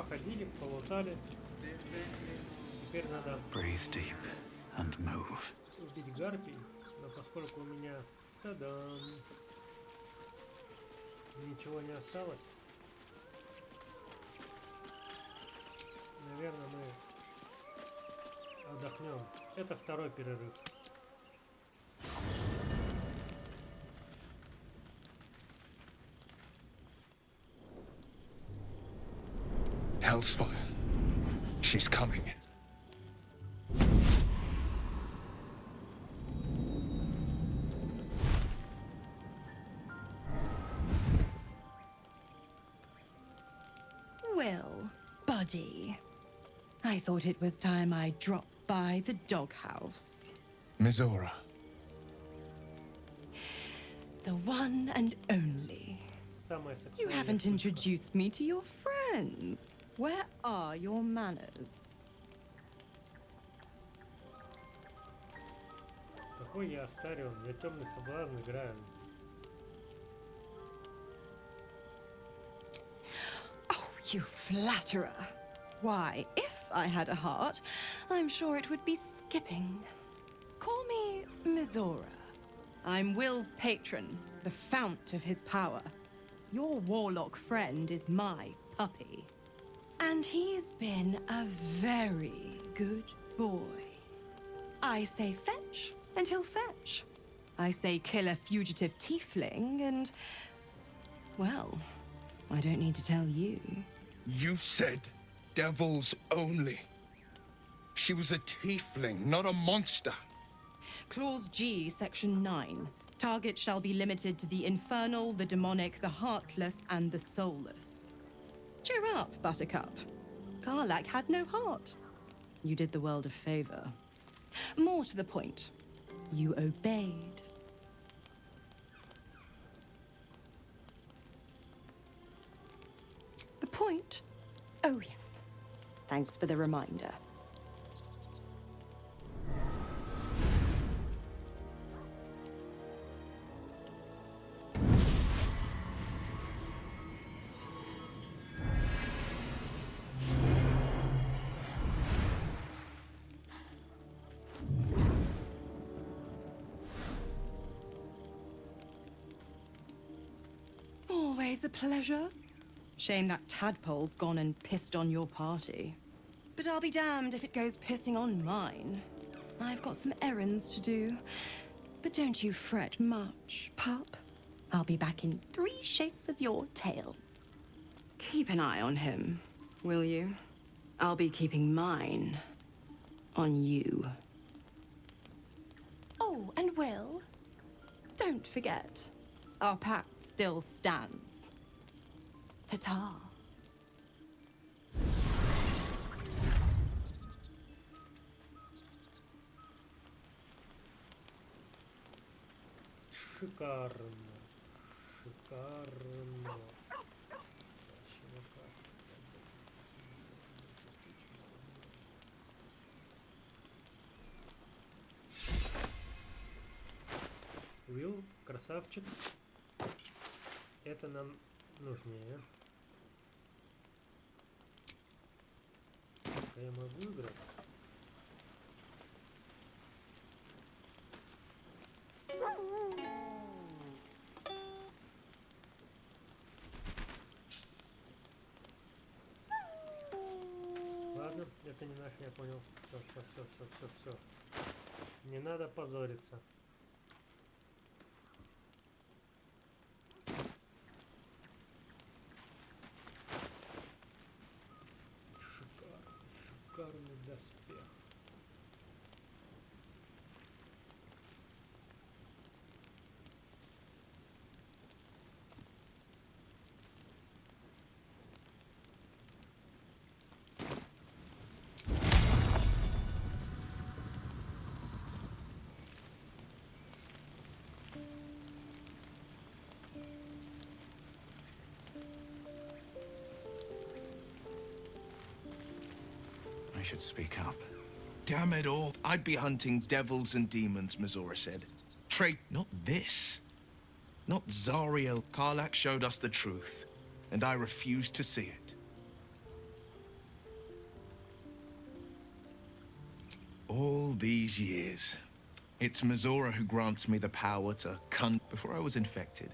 походили, полутали. Теперь надо Breathe deep and move. убить гарпий, но поскольку у меня, та-дам, ничего не осталось, наверное, мы отдохнем. Это второй перерыв. Hell's fire. She's coming. Well, buddy, I thought it was time I dropped by the doghouse. Mizora. The one and only. Самая You сексуальная haven't штучка. introduced me to your friends. Where are your manners? Какой я Астарион, я темный соблазн играю. Oh, you flatterer. Why, if I had a heart, I'm sure it would be skipping. Call me Mizora. I'm Will's patron, the fount of his power. Your warlock friend is my puppy. And he's been a very good boy. I say fetch, and he'll fetch. I say kill a fugitive tiefling, and... well, I don't need to tell you. You said devils only. She was a tiefling, not a monster. Clause G, Section 9. Target shall be limited to the infernal, the demonic, the heartless, and the soulless. Cheer up, Buttercup. Karlach had no heart. You did the world a favor. More to the point, you obeyed. The point? Oh, yes. Thanks for the reminder. Always a pleasure. Shame that tadpole's gone and pissed on your party. But I'll be damned if it goes pissing on mine. I've got some errands to do. But don't you fret much, pup. I'll be back in 3 shakes of your tail. Keep an eye on him, will you? I'll be keeping mine on you. Oh, and Will, don't forget, our pact still stands. Ta-ta. Шикарно. Шикарно. Уилл, красавчик. Это нам нужнее. Я могу играть. Ладно, это не наш, я понял. Все. Не надо позориться. Шикарный доспех. I should speak up. Damn it all. I'd be hunting devils and demons, Mizora said. Not this. Not Zariel. Karlach showed us the truth, and I refuse to see it. All these years. It's Mizora who grants me the power to before I was infected.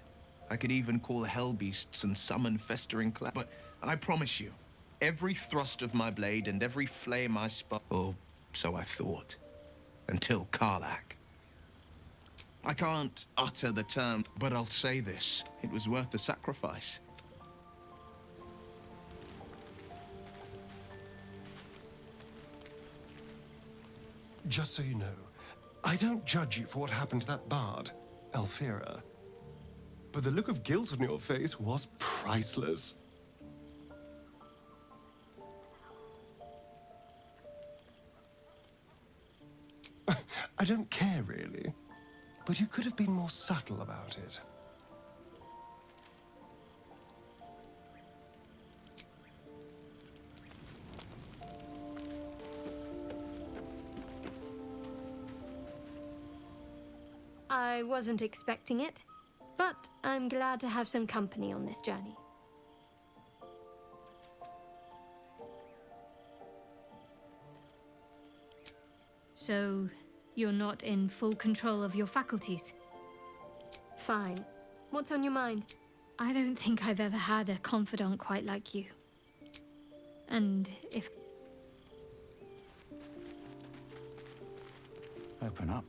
I could even call hell beasts and summon festering clouds. But I promise you, every thrust of my blade and every flame I spark, or so I thought, until Karlach. I can't utter the term, but I'll say this. It was worth the sacrifice. Just so you know, I don't judge you for what happened to that bard, Alfira. But the look of guilt on your face was priceless. I don't care, really. But you could have been more subtle about it. I wasn't expecting it, but I'm glad to have some company on this journey. So, you're not in full control of your faculties? Fine. What's on your mind? I don't think I've ever had a confidant quite like you. And if... Open up.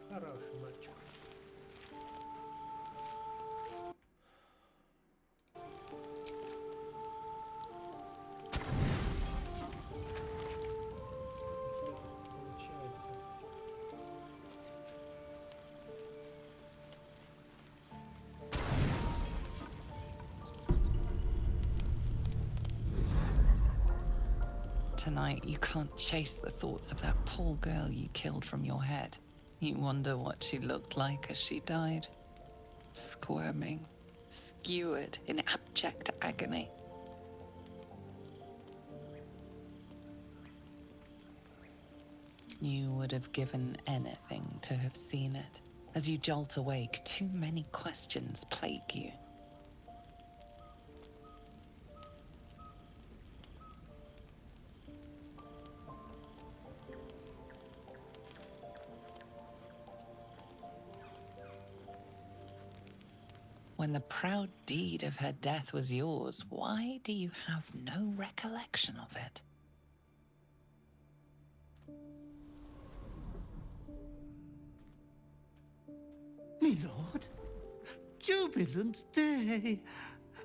Хороший мальчик. Получается. Tonight, you can't chase the thoughts of that poor girl you killed from your head. You wonder what she looked like as she died. Squirming, skewered in abject agony. You would have given anything to have seen it. As you jolt awake, too many questions plague you. When the proud deed of her death was yours, why do you have no recollection of it? Milord, jubilant day!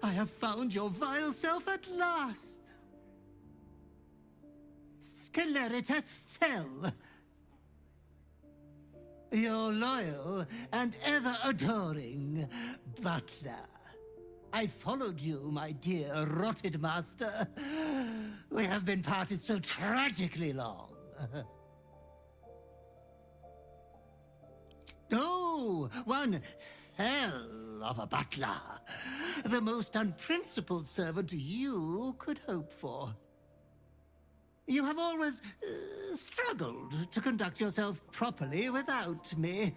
I have found your vile self at last! Sceleritas fell. Your loyal and ever-adoring butler. I followed you, my dear rotted master. We have been parted so tragically long. Oh, one hell of a butler. The most unprincipled servant you could hope for. You have always struggled to conduct yourself properly without me.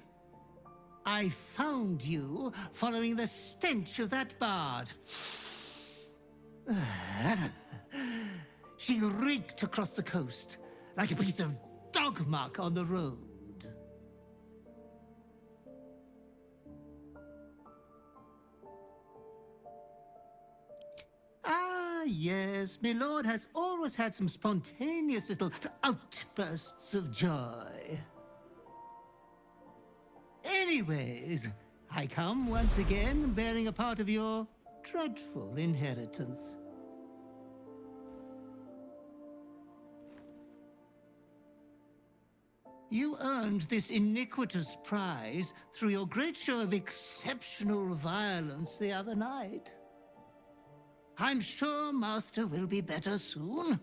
I found you following the stench of that bard. She reeked across the coast like a piece of dog muck on the road. Ah, yes, my lord has always had some spontaneous little outbursts of joy. Anyways, I come once again bearing a part of your dreadful inheritance. You earned this iniquitous prize through your great show of exceptional violence the other night. I'm sure Master will be better soon.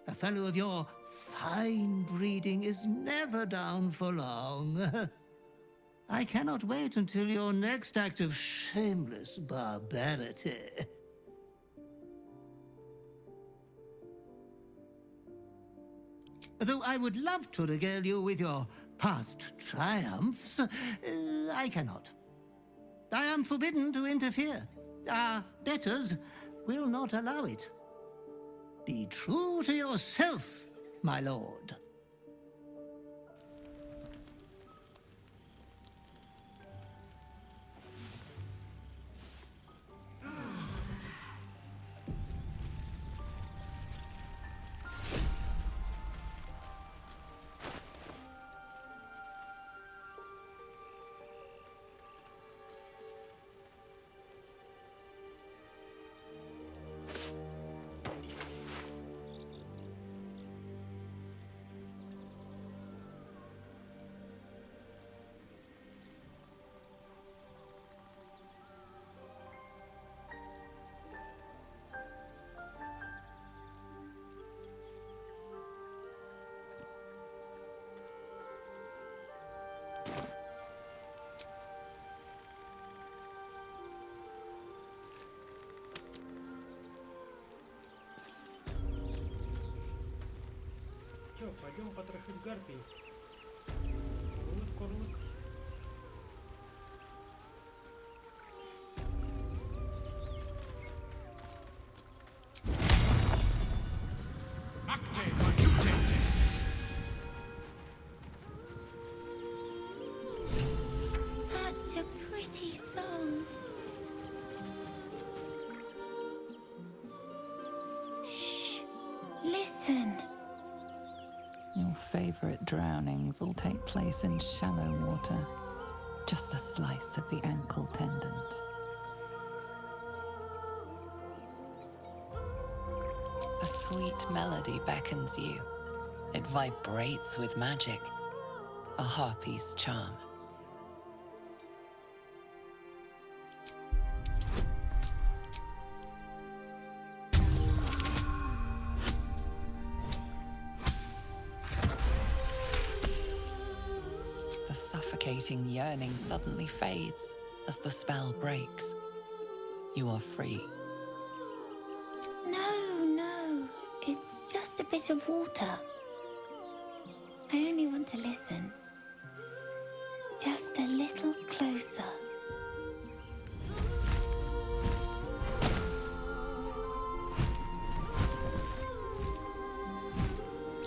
A fellow of your fine breeding is never down for long. I cannot wait until your next act of shameless barbarity. Though I would love to regale you with your past triumphs, I cannot. I am forbidden to interfere. Our betters will not allow it. Be true to yourself, my lord. Чё, пойдем потрошить гарпий? Курлык, курлык. Such a pretty song. Shh. Listen. Your favorite drownings all take place in shallow water. Just a slice of the ankle tendons. A sweet melody beckons you. It vibrates with magic. A harpy's charm. The suffocating yearning suddenly fades as the spell breaks. You are free. No. It's just a bit of water. I only want to listen. Just a little closer.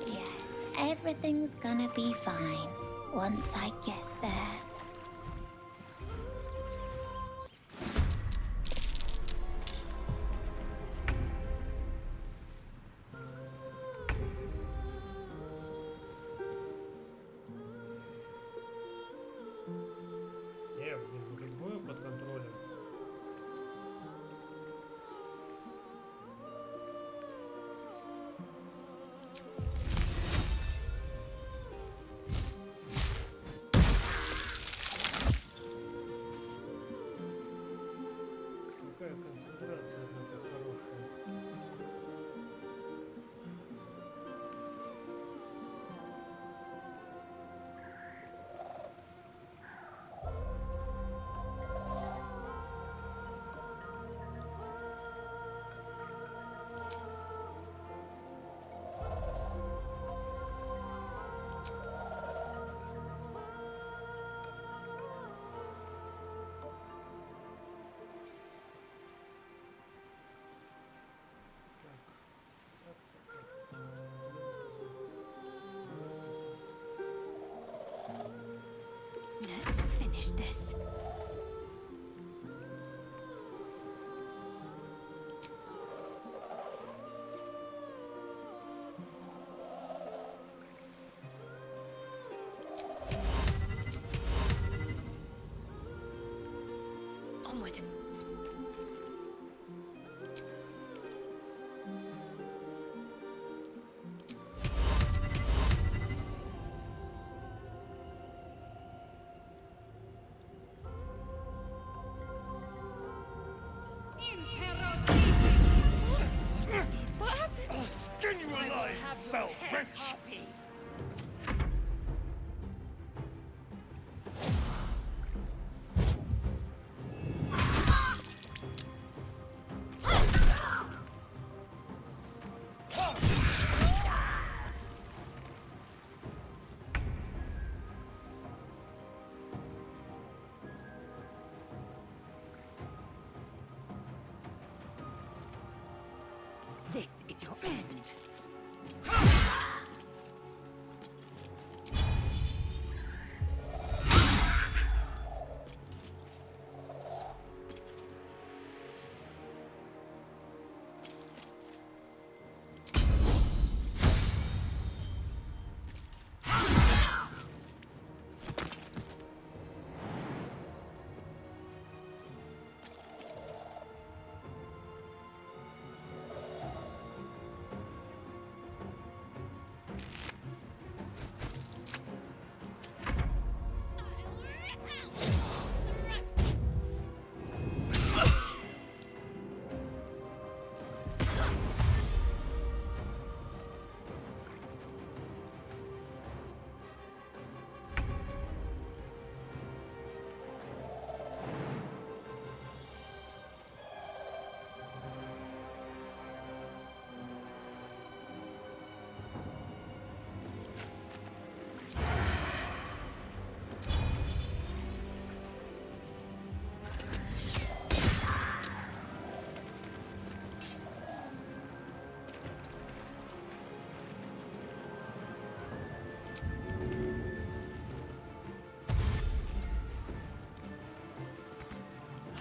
Yes, everything's gonna be fine once I get there. Блин, уже двое под контролем. Какая концентрация, однако, хорошая. Let's finish this. Onward. Skin you alive, foul wretch! is your end.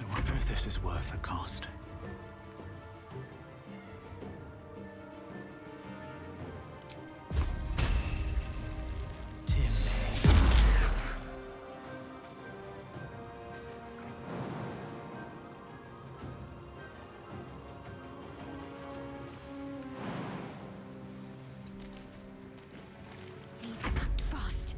I wonder if this is worth the cost. Need to act fast.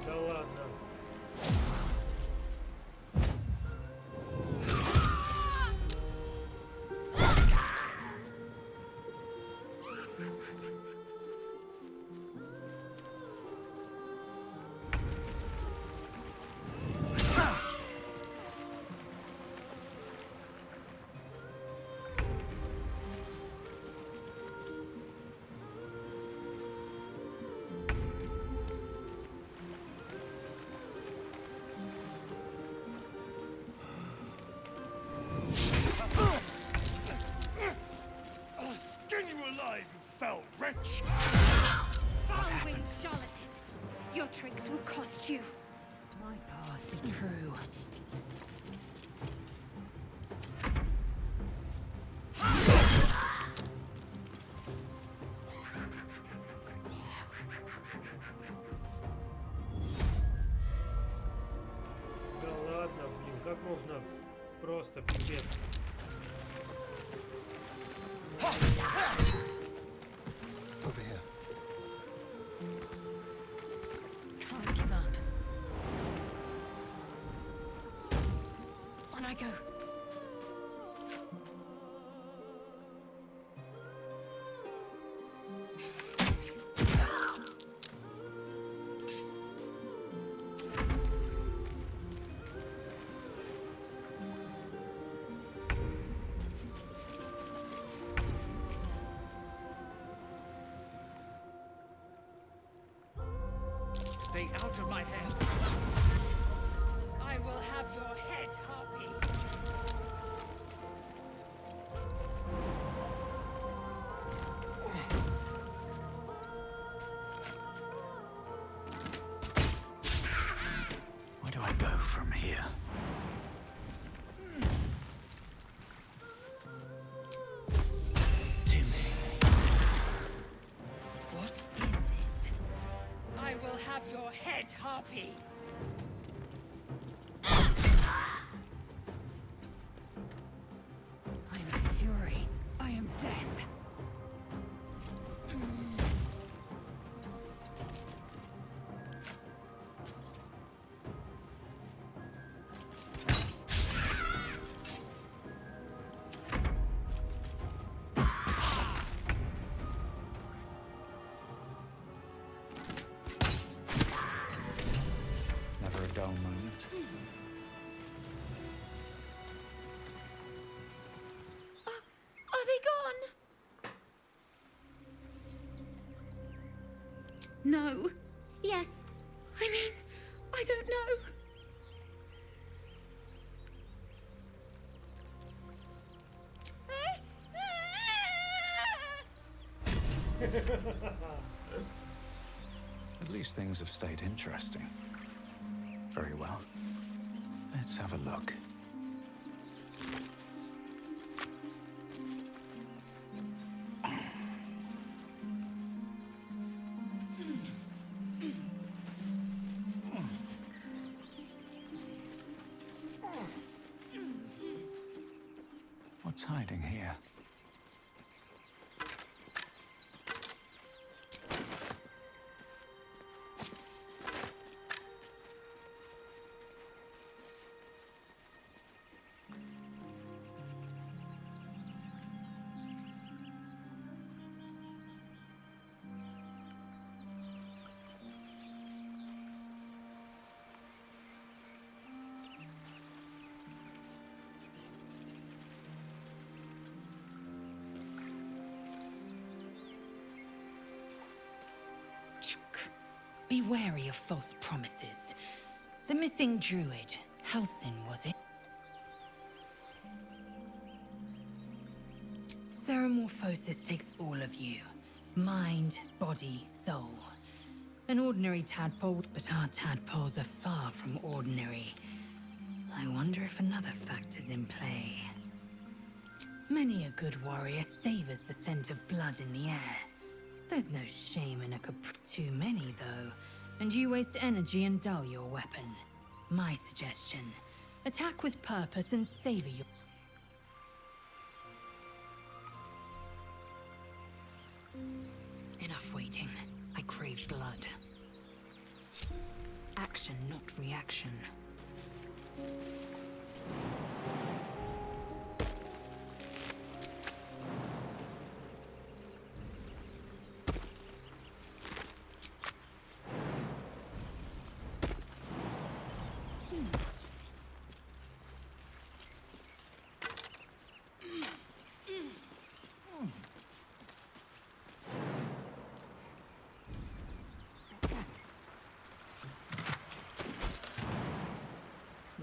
Да ладно. I'll skin you alive, you fell wretch! Foul-winged charlatan. Your tricks will cost you. My path be true. Да ладно, блин, как можно просто пипец. Over here. Can't give up. On I go. Stay out of my head! I will have your head, Harpy. Where do I go from here? Temный. What is this? I will have your head, Harpy. I am fury. I am death. No. Yes. I mean, I don't know. At least things have stayed interesting. Very well. Let's have a look. What's hiding here? Be wary of false promises. The missing druid, Halsin, was it? Ceramorphosis takes all of you. Mind, body, soul. An ordinary tadpole, but our tadpoles are far from ordinary. I wonder if another factor's in play. Many a good warrior savors the scent of blood in the air. There's no shame in a too many, though, and you waste energy and dull your weapon. My suggestion, attack with purpose and savor your... Enough waiting. I crave blood. Action, not reaction.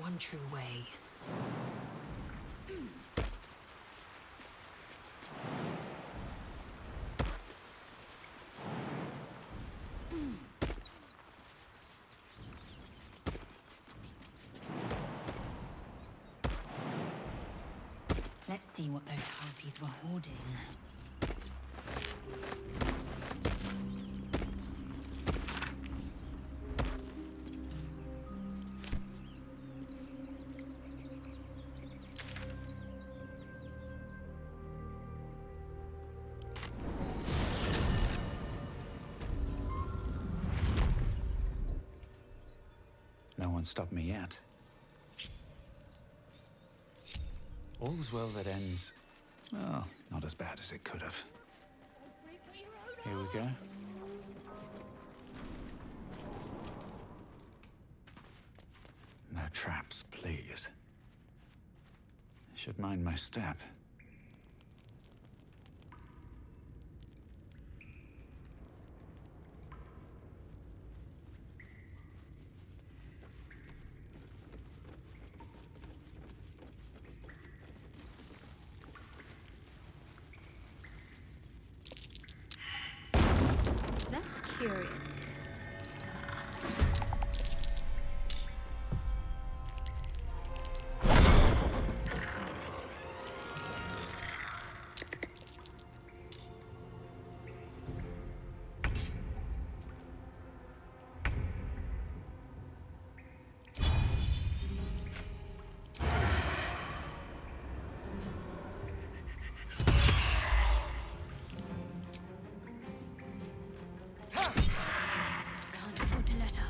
One true way. Let's see what those harpies were hoarding. No one stopped me yet. All's well that ends... well, not as bad as it could have. Here we go. No traps, please. I should mind my step. That's curious. Can't afford to let up.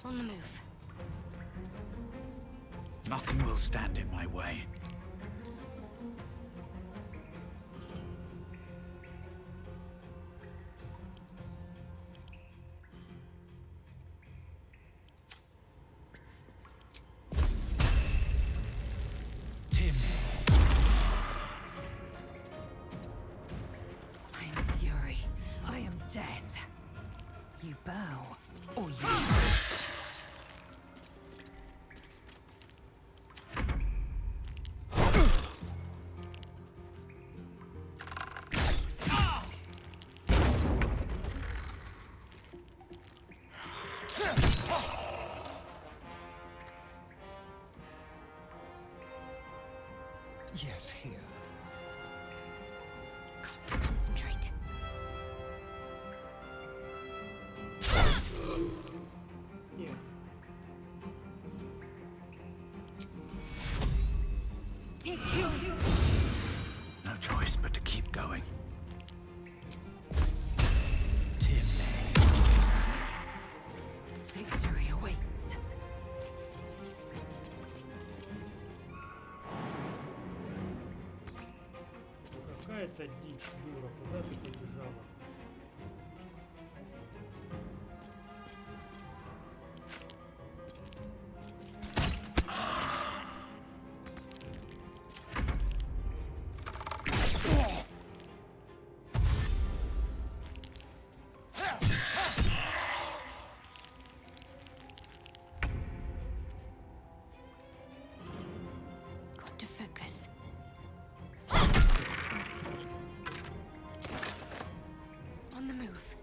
On the move. Nothing will stand in my way. Yes, here. Got to concentrate. Не. Take you. No choice but to keep going. Temный. Victory awaits. Какая-то дичь, дура, куда ты побежала? Got to focus. On the move.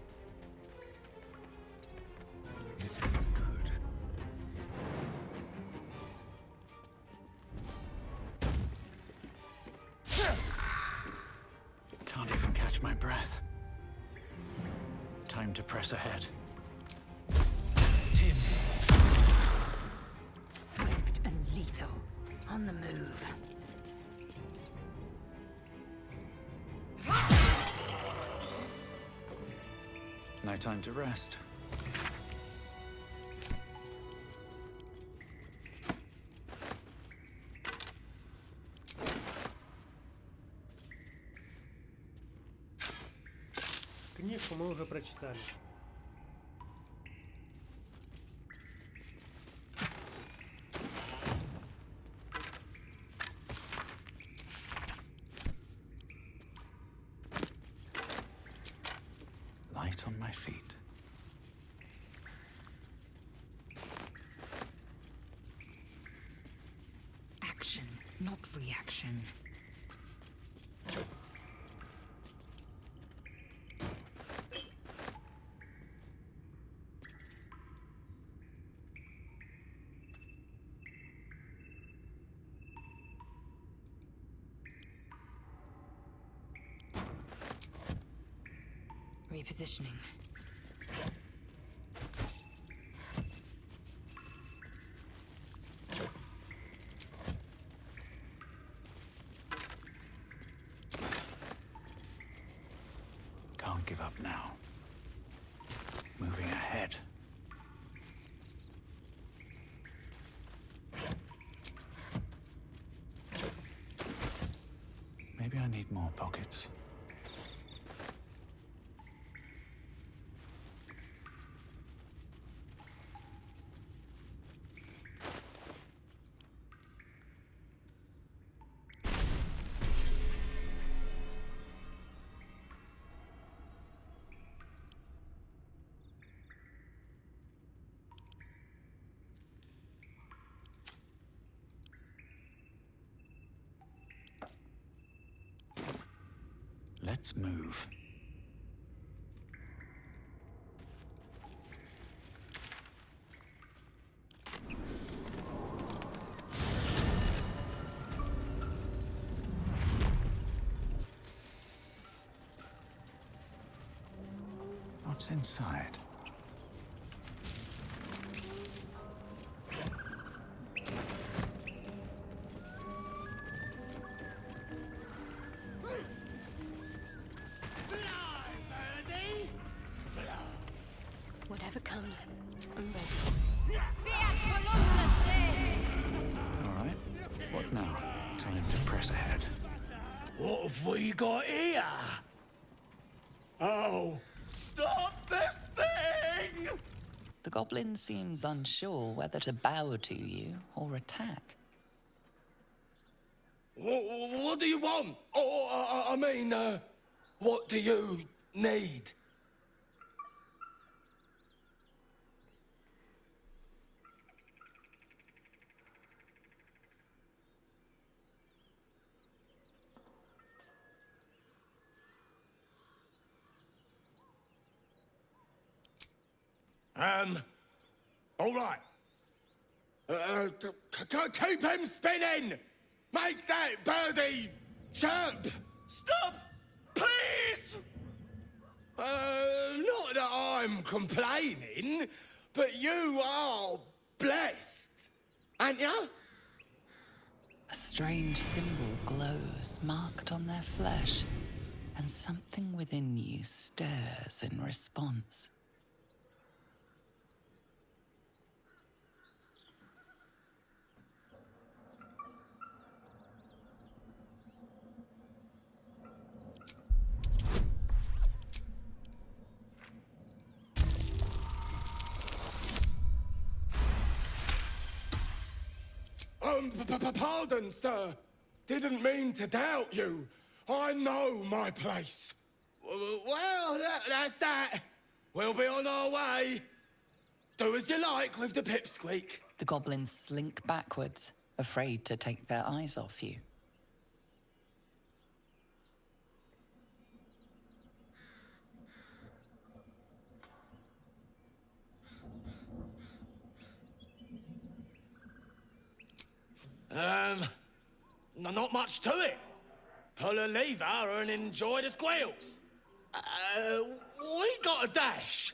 This feels good. Can't even catch my breath. Time to press ahead. Temный. Swift and lethal. On the move. No time to rest. Книжку мы уже прочитали. Light on my feet. Action, not reaction. Repositioning. Can't give up now. Moving ahead. Maybe I need more pockets. Let's move. What's inside? Whatever comes, I'm ready. All right. What now? Time to press ahead. What have we got here? Oh, stop this thing! The goblin seems unsure whether to bow to you or attack. What do you want? What do you need? All right. Keep him spinning! Make that birdie chirp! Stop! Please! Not that I'm complaining, but you are blessed, aren't you? A strange symbol glows, marked on their flesh, and something within you stirs in response. Pardon, sir. Didn't mean to doubt you. I know my place. Well, that's that. We'll be on our way. Do as you like with the pipsqueak. The goblins slink backwards, afraid to take their eyes off you. Not much to it. Pull a lever and enjoy the squeals. We got a dash.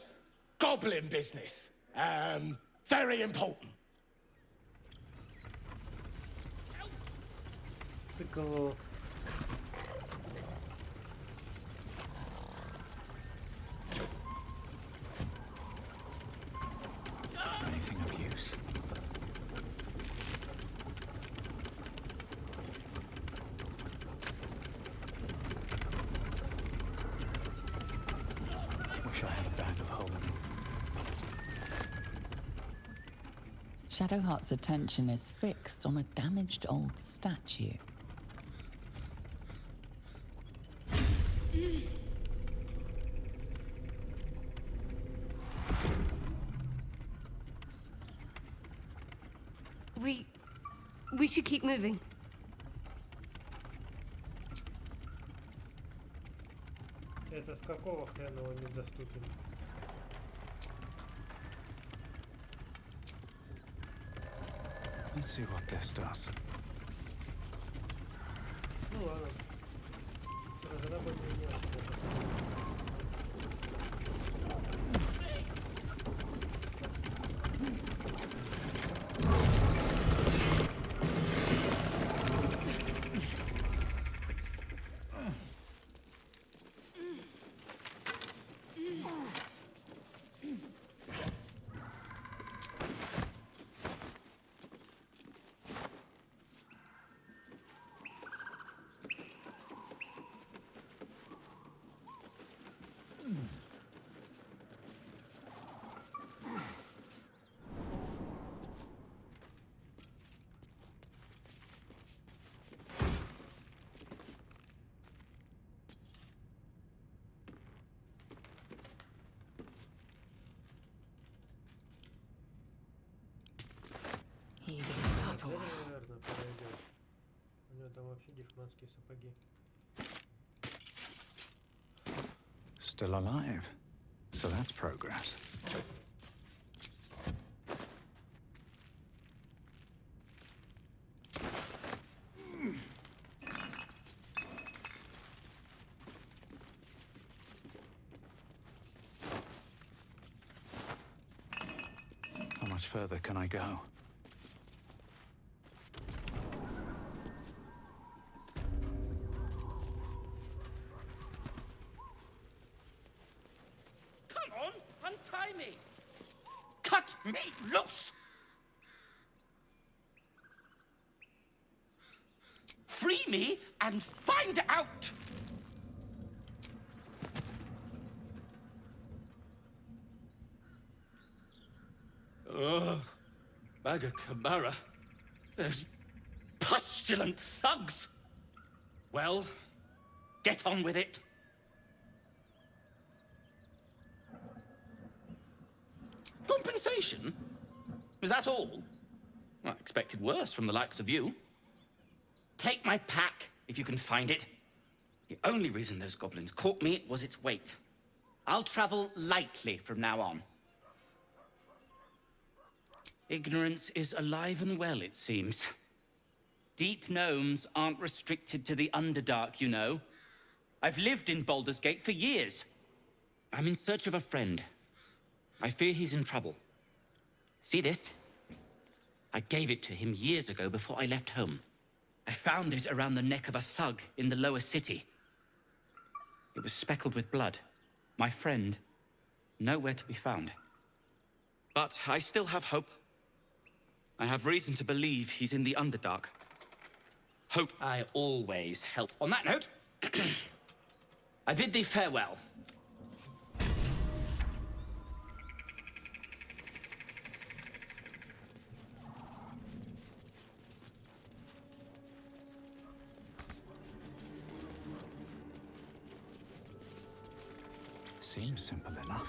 Goblin business. Very important. Сыкло. Anything of use? Wish I had a bag of holding. Shadowheart's attention is fixed on a damaged old statue. We should keep moving. Это с какого хрена он недоступен? Let's see what this does. Ну ладно. Разработчик не ошибается. Наверное, подойдет. У него там вообще дешманские сапоги. Still alive. So that's progress. How much further can I go? Cut me loose! Free me and find out! Ugh, Maga Kamara. Those pustulant thugs. Well, get on with it. Compensation? Was that all? Well, I expected worse from the likes of you. Take my pack, if you can find it. The only reason those goblins caught me was its weight. I'll travel lightly from now on. Ignorance is alive and well, it seems. Deep gnomes aren't restricted to the Underdark, you know. I've lived in Baldur's Gate for years. I'm in search of a friend. I fear he's in trouble. See this? I gave it to him years ago before I left home. I found it around the neck of a thug in the lower city. It was speckled with blood. My friend, nowhere to be found. But I still have hope. I have reason to believe he's in the Underdark. Hope I always help. On that note, I bid thee farewell. Seems simple enough.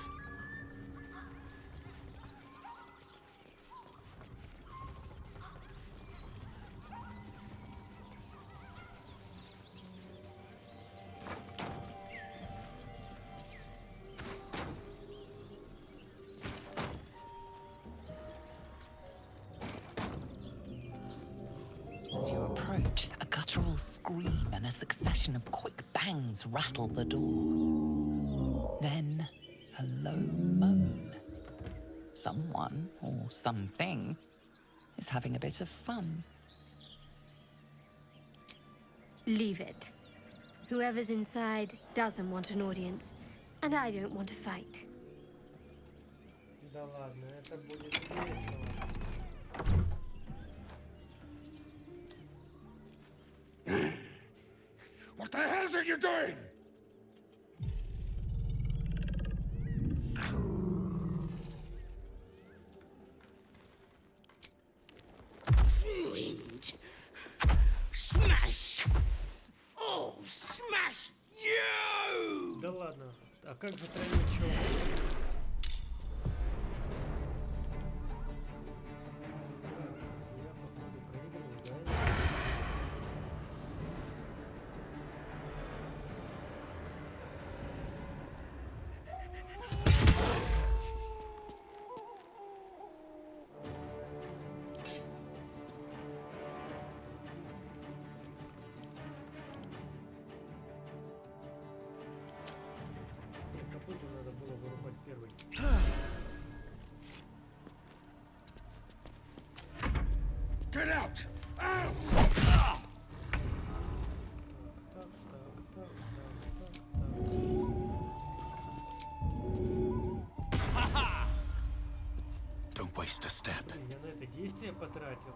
As you approach, a guttural scream and a succession of quick bangs rattle the door. Then, a low moan. Someone, or something, is having a bit of fun. Leave it. Whoever's inside doesn't want an audience, and I don't want to fight. Да ладно, это будет весело. What the hell are you doing? Ruined. Smash. Oh, smash you! Да ладно, а как же тройничок? Копыта надо было вырубать первый. Get out! Out! Don't waste a step. Я на это действие потратил.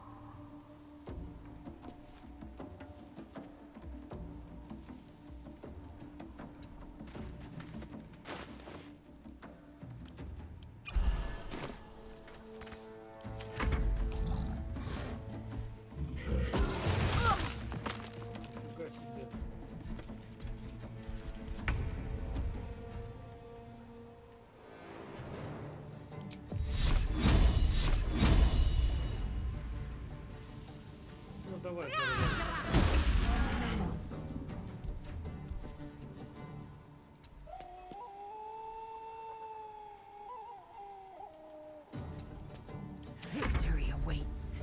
Нифига себе. Ну давай, Victory awaits.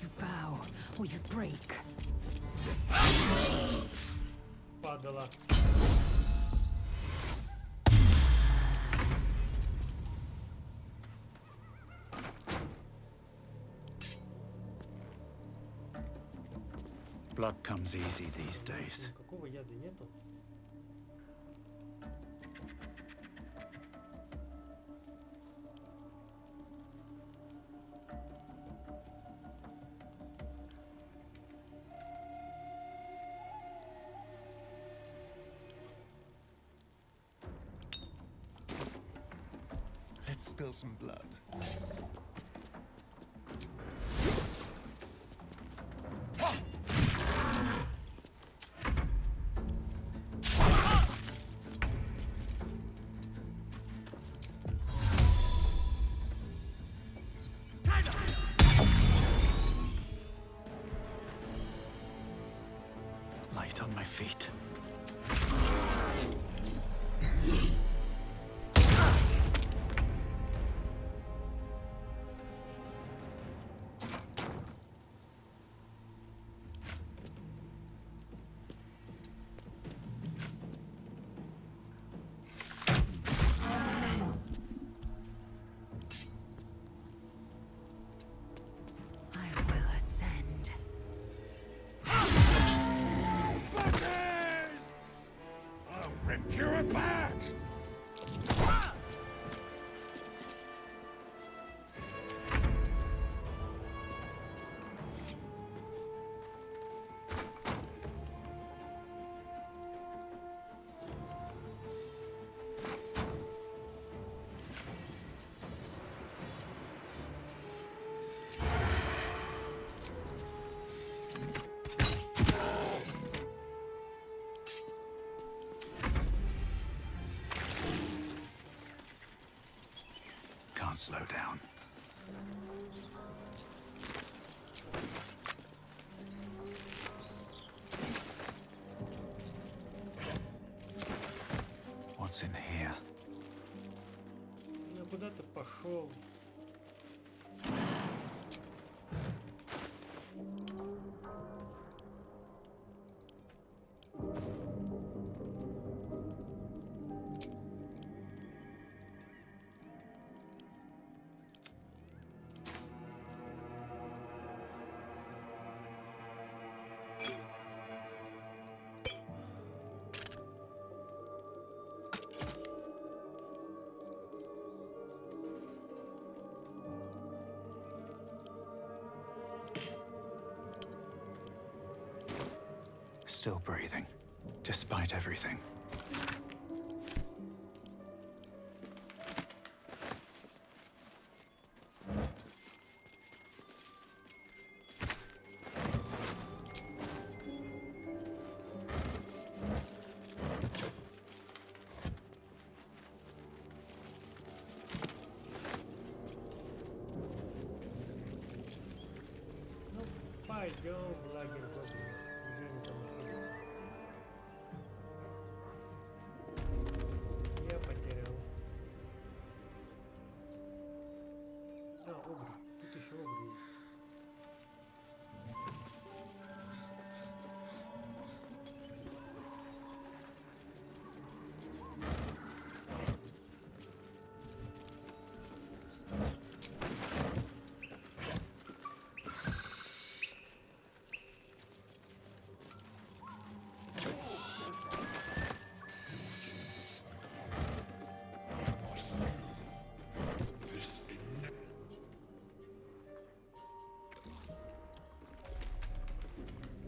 You bow or you break. падала. Blood comes easy these days. Какого яда нету? Let's spill some blood. Light on my feet. can't slow down. What's in here? Я куда-то пошел. Still breathing, despite everything. Пойдем в лагерь гоблинов. Где они там находятся? Я потерял. А, огры. Тут еще огры есть.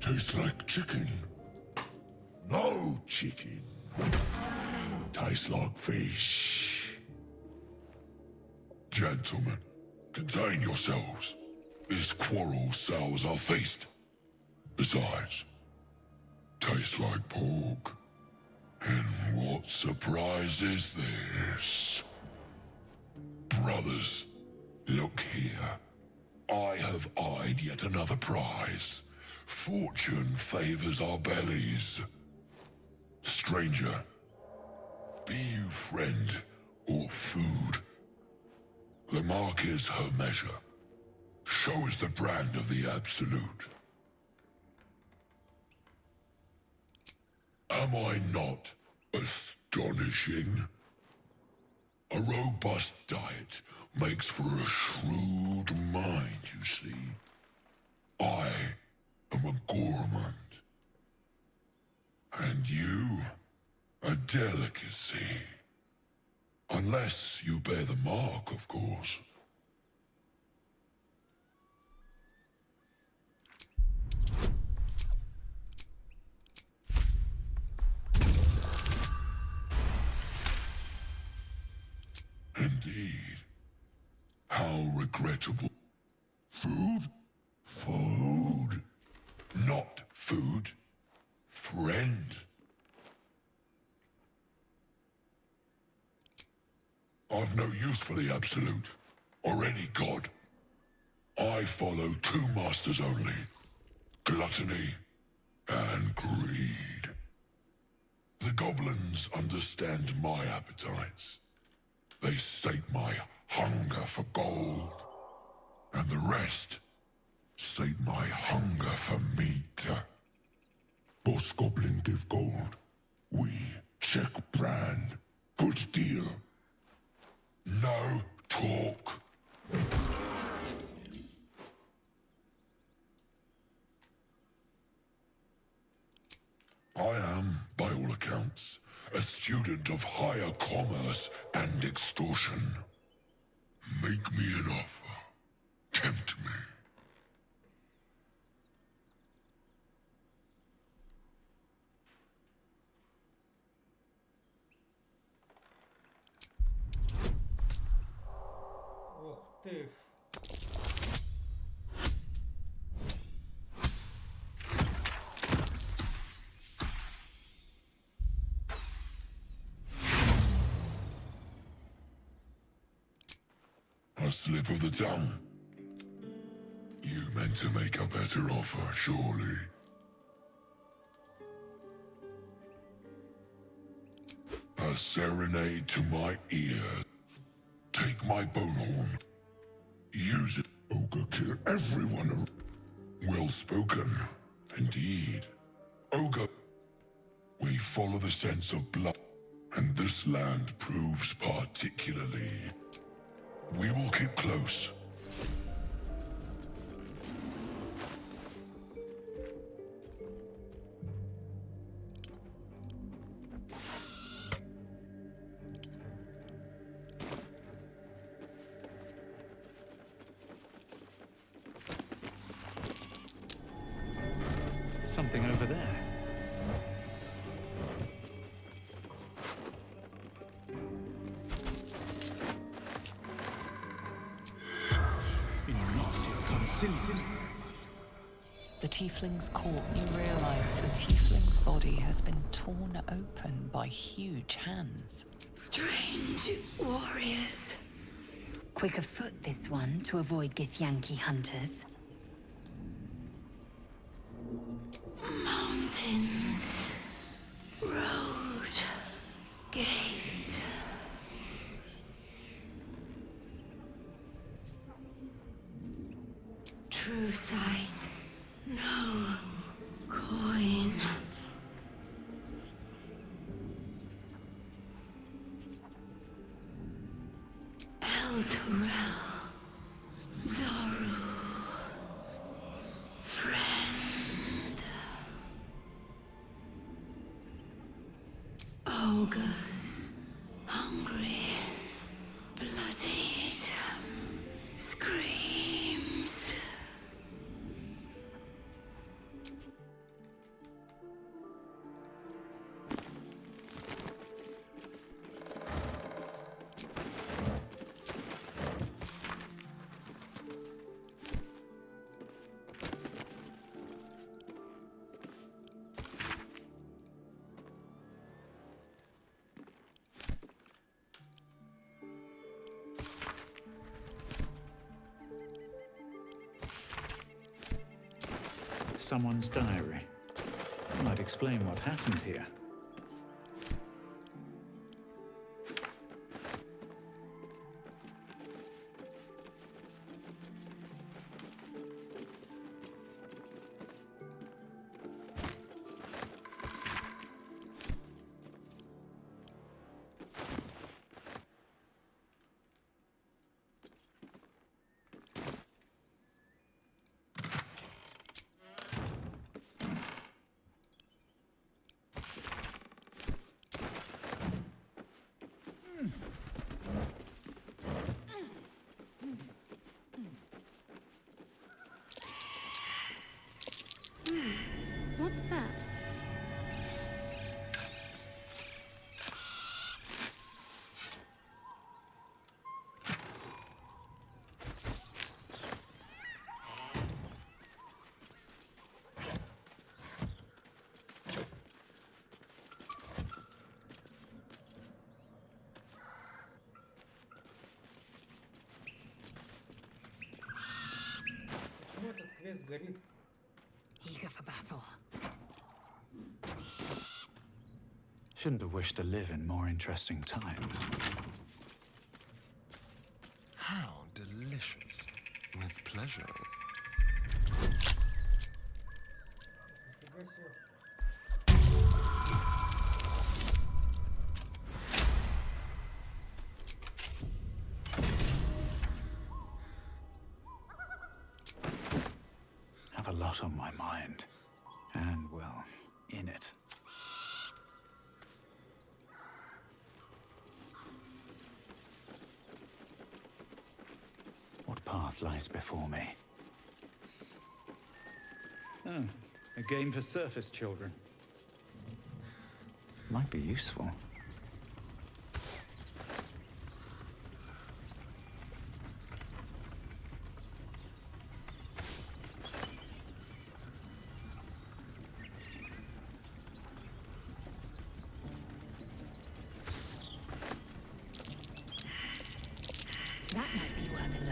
Tastes like chicken. No chicken. Tastes like fish. Gentlemen, contain yourselves. This quarrel sours our feast. Besides, tastes like pork. And what surprise is this? Brothers, look here. I have eyed yet another prize. Fortune favors our bellies. Stranger, be you friend or food. The mark is her measure. Show is the brand of the absolute. Am I not astonishing? A robust diet makes for a shrewd mind, you see. I am a gourmand. And you, a delicacy. Unless you bear the mark, of course. Indeed. How regrettable. Food? Food. Not food. Friend. I've no use for the Absolute, or any god. I follow two masters only. Gluttony and greed. The goblins understand my appetites. They sate my hunger for gold. And the rest sate my hunger for meat. Boss Goblin give gold. We check brand. Good deal. No talk. I am, by all accounts, a student of higher commerce and extortion. Make me an offer. Tempt me. Ох ты ж. A slip of the tongue. You meant to make a better offer, surely. A serenade to my ear. Take my bone horn. Use it. Ogre kill everyone. Well spoken, indeed. Ogre. We follow the sense of blood, and this land proves particularly. We will keep close. Something over there. The tiefling's court, you realize the tiefling's body has been torn open by huge hands. Strange warriors. Quick of foot, this one, to avoid Githyanki hunters. Mountains. Road. Gate. True sight. No coin. El Turel. Zoru. Friend. Ogres. Hungry. Bloodied. Screams. Someone's diary. Might explain what happened here. What's that? Почему этот квест горит? Eager for battle. Shouldn't have wished to live in more interesting times. How delicious. With pleasure. Нифига себе. Have a lot on my mind. And, well, in it. What path lies before me? Oh, a game for surface children. Might be useful. That might be worth a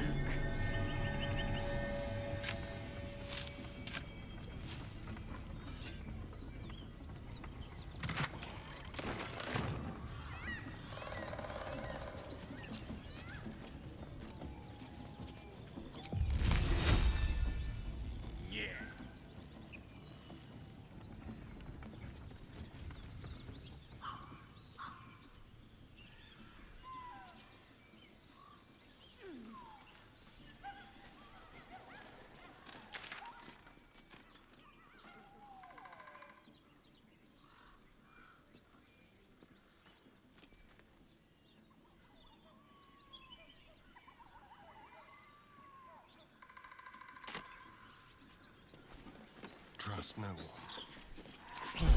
trust no one.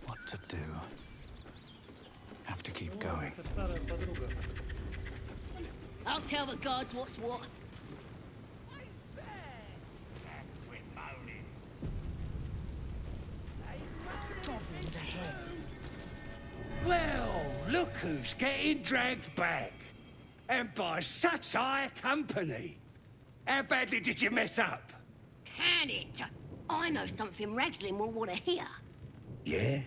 What to do? Have to keep going. Это старая подруга. I'll tell the gods what's what. Well, look who's getting dragged back. And by such high company. How badly did you mess up? Can it? I know something Ragslin will want to hear. Yeah?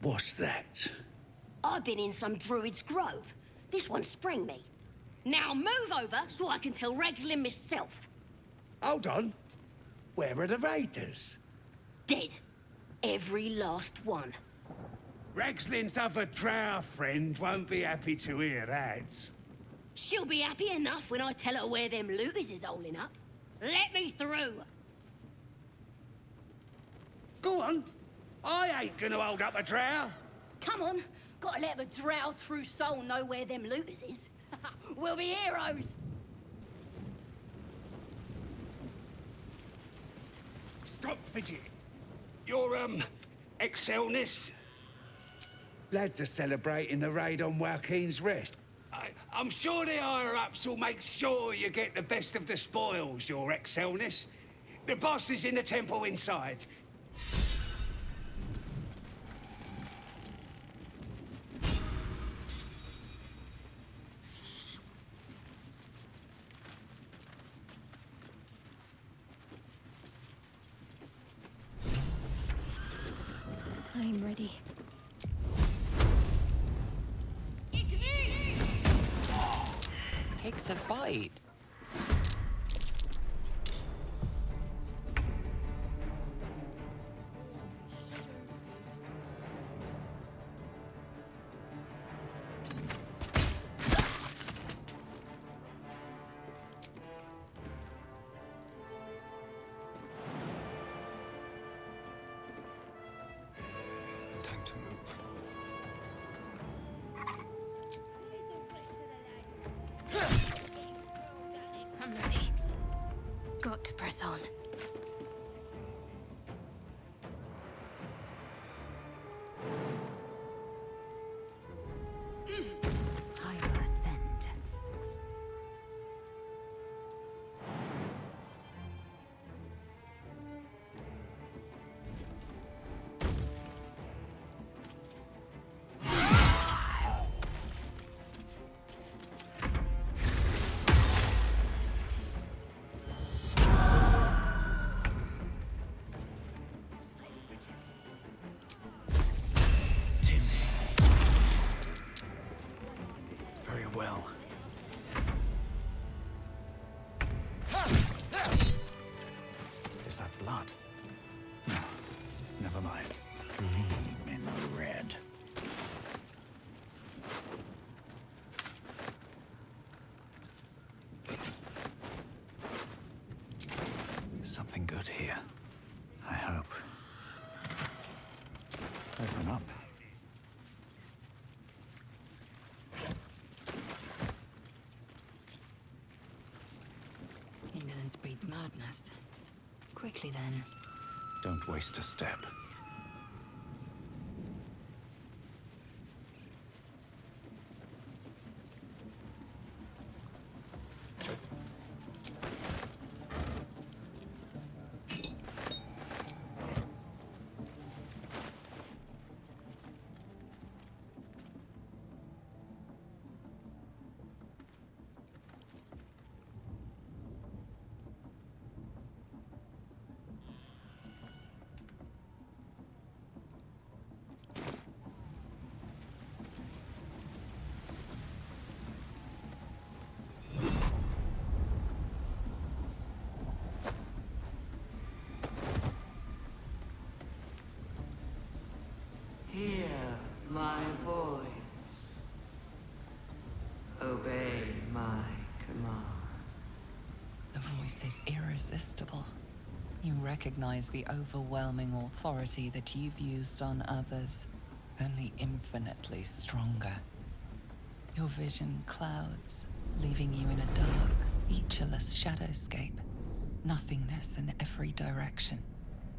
What's that? I've been in some druid's grove. This one sprang me. Now move over so I can tell Ragslin myself. Hold on. Where are the raiders? Dead. Every last one. Ragslin's other drow friend won't be happy to hear that. She'll be happy enough when I tell her where them looters is holding up. Let me through. Go on. I ain't gonna hold up a drow. Come on. Gotta let the drow true soul know where them looters is. We'll be heroes. Stop fidgeting. Your, excelness? Lads are celebrating the raid on Joaquin's Rest. I'm sure the higher-ups will make sure you get the best of the spoils, your excelness. The boss is in the temple inside. I'm ready. Takes a fight. Time to move. I'm ready. Got to press on. I will ascend. Very well. Is that blood? No, never mind. Dream in red. Something good here. I hope. Open up. Indolence breeds madness. Quickly then. Don't waste a step. Hear my voice. Obey my command. The voice is irresistible. You recognize the overwhelming authority that you've used on others, only infinitely stronger. Your vision clouds, leaving you in a dark, featureless shadowscape. nothingness in every direction.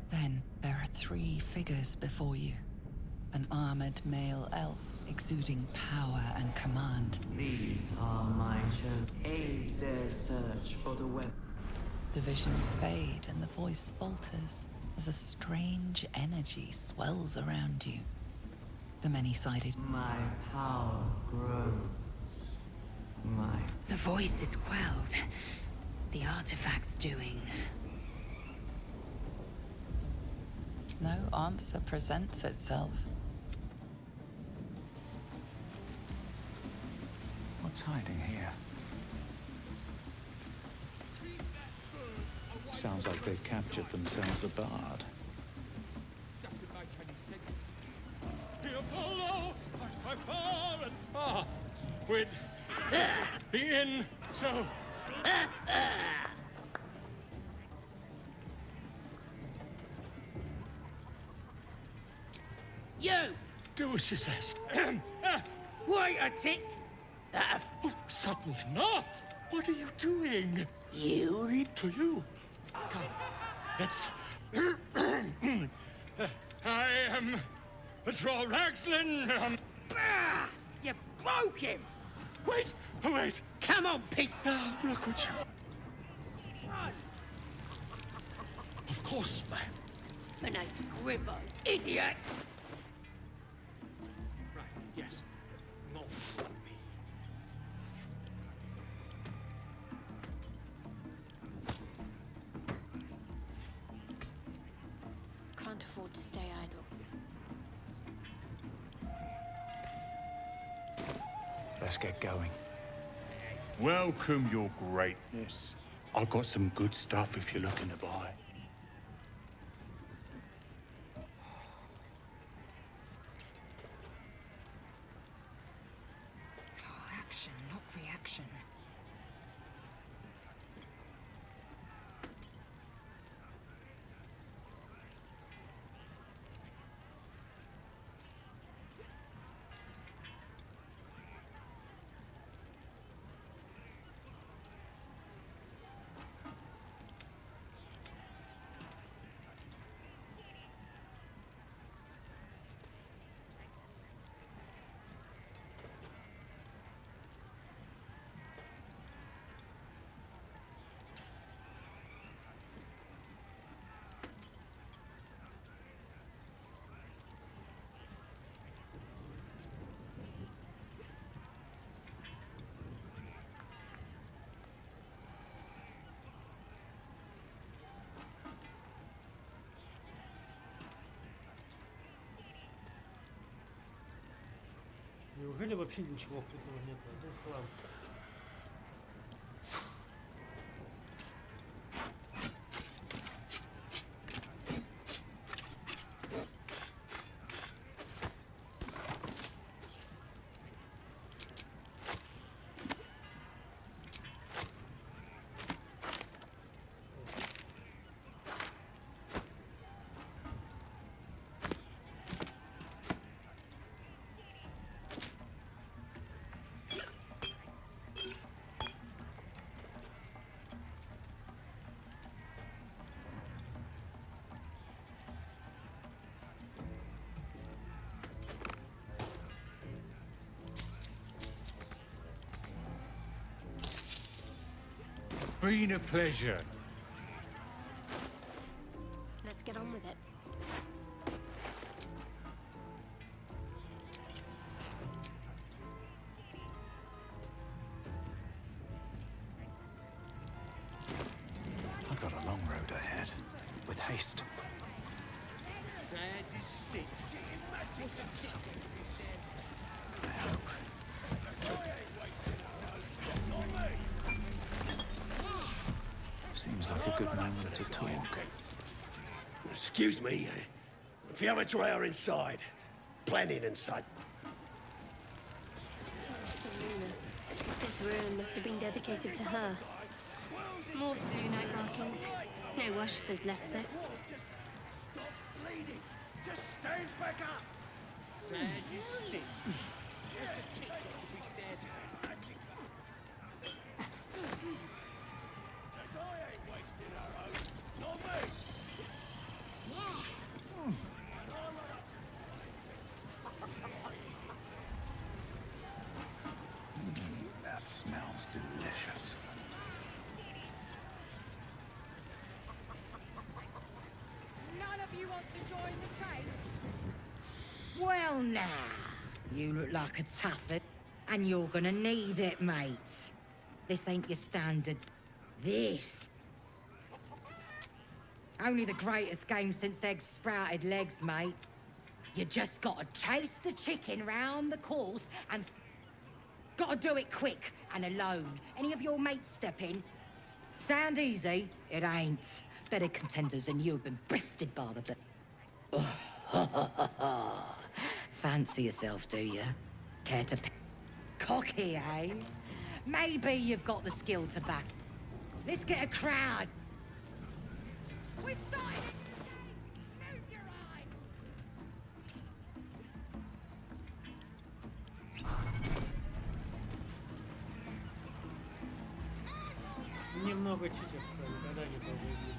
Then there are 3 figures before you. An armored male elf exuding power and command. These are my children. Aid their search for the weapon. The visions fade and the voice falters as a strange energy swells around you. The many-sided... My power grows. The voice is quelled. The artifact's doing. No answer presents itself. What's hiding here? Sounds like they've captured themselves a bard. Doesn't make any sense. Here, follow! By far and far! With the inn, so... You! Do as she says. Wait a tick! Oh, certainly not! What are you doing? You? Read to you. Come, let's... I am... Draw Ragslin, Bah! You broke him! Wait, oh, wait! Come on, Pete! Now, look what you... Of course, ma'am. My name's Grimbo, idiot! Right, yes. Not me. Can't afford to stay idle. Let's get going. Welcome, your greatness. I've got some good stuff if you're looking to buy. Action, not reaction. Неужели вообще ничего крутого нет? Один хлам. Been a pleasure. Let's get on with it. I've got a long road ahead. With haste. Something. I hope. Seems like a good moment to talk. Excuse me, if you have a drawer inside, planning and such. This ruin must have been dedicated to her. More Selûnite markings. No worshippers left there. Just stands back up. Sad you stink. There's a tick got to be said. I ain't wasting our Well, now, you look like a tougher, and you're gonna need it, mate. This ain't your standard. This. Only the greatest game since eggs sprouted legs, mate. You just gotta chase the chicken round the course and... Gotta do it quick and alone. Any of your mates step in? Sound easy? It ain't. Better contenders than you have been bested by the... Fancy yourself, do you? Care to... Cocky, eh? Maybe you've got the skill to back. Let's get a crowd. We're starting! Move your eyes! Немного читер, что никогда не победит.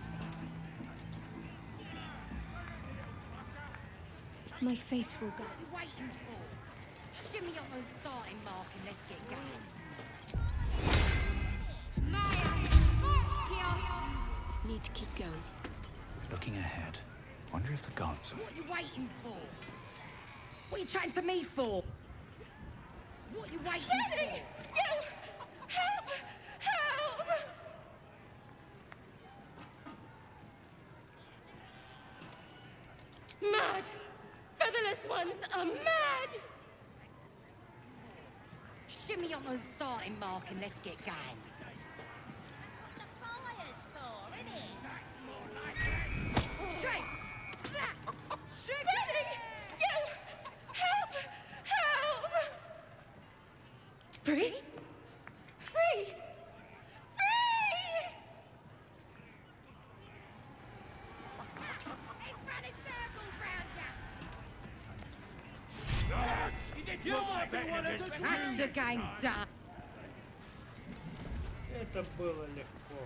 My faith will go. What are you waiting for? Shimmy on the starting mark and let's get going. Need to keep going. Looking ahead. Wonder if the gods are... What are you waiting for? What are you chatting to me for? What are you waiting for? You! Help! Help! Mad! Featherless ones are mad! Shimmy on the starting mark and let's get going. Chase! That! Ready! You! Help! Help! Free? Free! Free! It's running circles round You might be one of the you! That's the game done! Это было легко.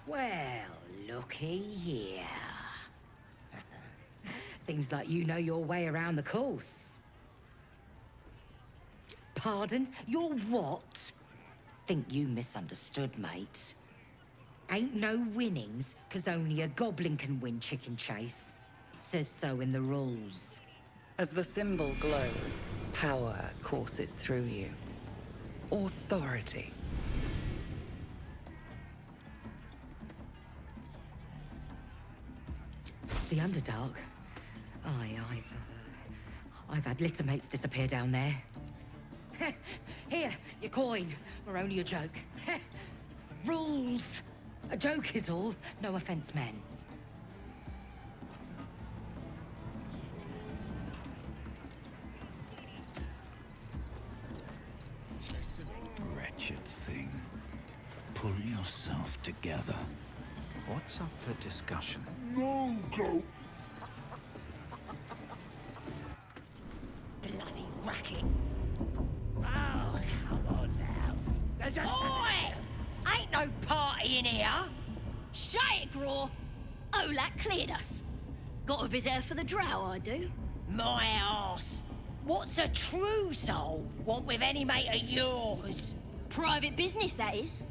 Well, looky here. Seems like you know your way around the course. Pardon? You're what? Think you misunderstood, mate. Ain't no winnings, 'cause only a goblin can win chicken chase. Says so in the rules. As the symbol glows, power courses through you. Authority. The Underdark. Aye, I've had littermates disappear down there. Here, your coin. We're only a joke. Rules. A joke is all. No offense meant. Wretched thing. Pull yourself together. What's up for discussion? No go. Bloody racket. Oh, come on now. There's just... Oi! Ain't no party in here. Shut it, Graw. Olak cleared us. Got a visitor for the drow, I do. My arse. What's a true soul want with any mate of yours? Private business, that is.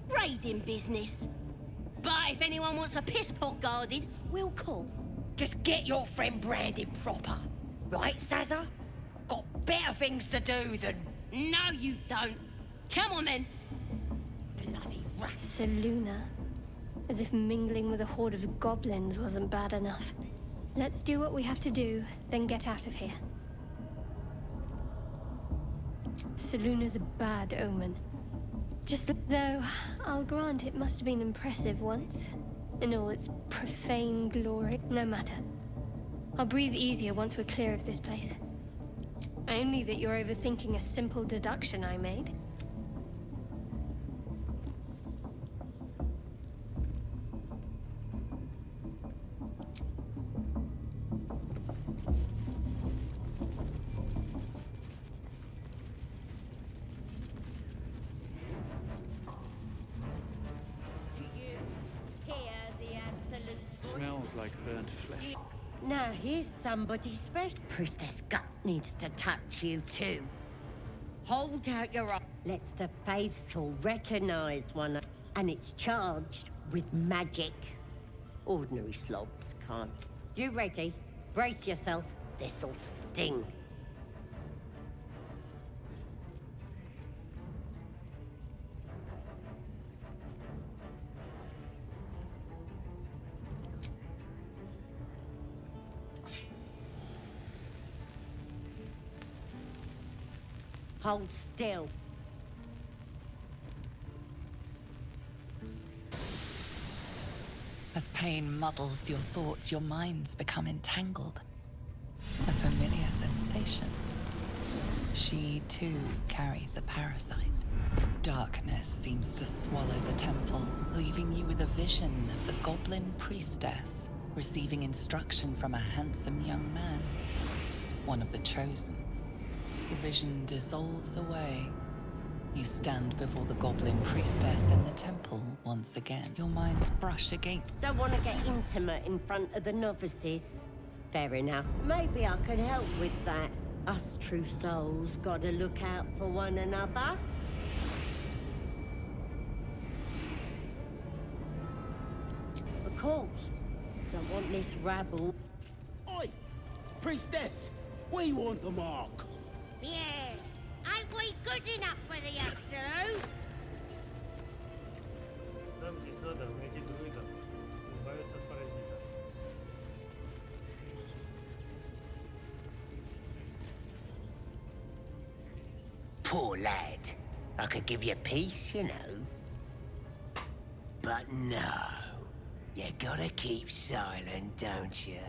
Raiding business. But if anyone wants a piss pot guarded, we'll call. Just get your friend branded proper. Right, Sazza? Got better things to do than... No, you don't. Come on, then. Bloody rat. Seluna. As if mingling with a horde of goblins wasn't bad enough. Let's do what we have to do, then get out of here. Seluna's a bad omen. Though, I'll grant it must have been impressive once. In all its profane glory. No matter. I'll breathe easier once we're clear of this place. Only that you're overthinking a simple deduction I made. Smells like burnt flesh. Now here's somebody special. Priestess Gut needs to touch you too. Hold out your arm. Lets the faithful recognize one, and it's charged with magic. Ordinary slobs can't. You ready? Brace yourself. This'll sting. Hold still. As pain muddles your thoughts, your minds become entangled. A familiar sensation. She, too, carries a parasite. Darkness seems to swallow the temple, leaving you with a vision of the goblin priestess receiving instruction from a handsome young man, one of the chosen. The vision dissolves away. You stand before the goblin priestess in the temple once again. Your minds brush against... Don't want to get intimate in front of the novices. Fair enough. Maybe I could help with that. Us true souls gotta look out for one another. Of course. Don't want this rabble. Oi! Priestess! We want the mark! Yeah. Ain't we good enough for the Absolute? Нам здесь надо найти друида, избавиться от паразита. Poor lad. I could give you peace, you know. But no. You gotta keep silent, don't you?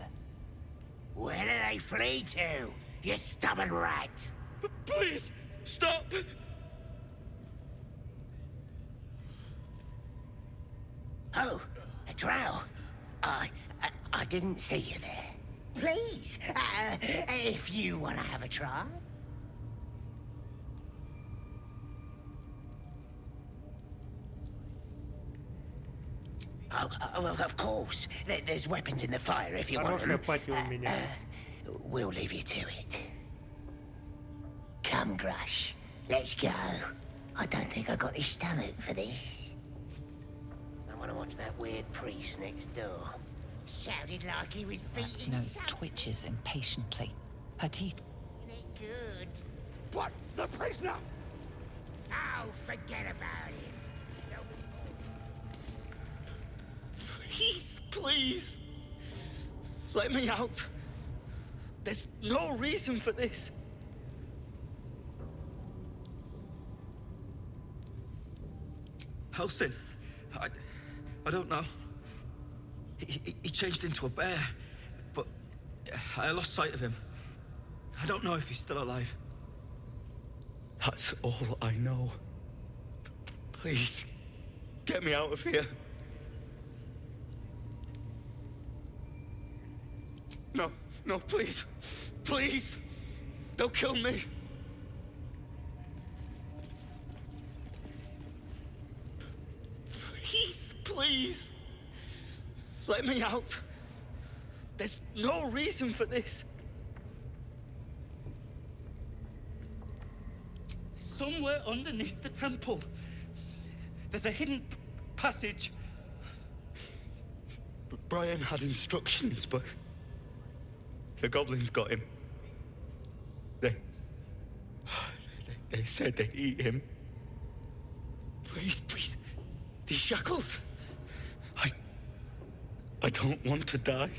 Where do they flee to, you stubborn rat? Please, stop! Oh, a drow. I didn't see you there. Please, if you want to have a try. Oh, of course. There's weapons in the fire if you want them. We'll leave you to it. Come, Grush. Let's go. I don't think I got the stomach for this. I want to watch that weird priest next door. Sounded like he was beating... Rat's nose twitches impatiently. Her teeth... Good. What? The prisoner? Oh, forget about him. Please, please. Let me out. There's no reason for this. Helsing, I don't know. He changed into a bear, but I lost sight of him. I don't know if he's still alive. That's all I know. Please, get me out of here. No, no, please. Please. They'll kill me. Please, please. Let me out. There's no reason for this. Somewhere underneath the temple, there's a hidden passage. Brian had instructions, but the goblins got him. They said they'd eat him. Please, please. These shackles. I don't want to die.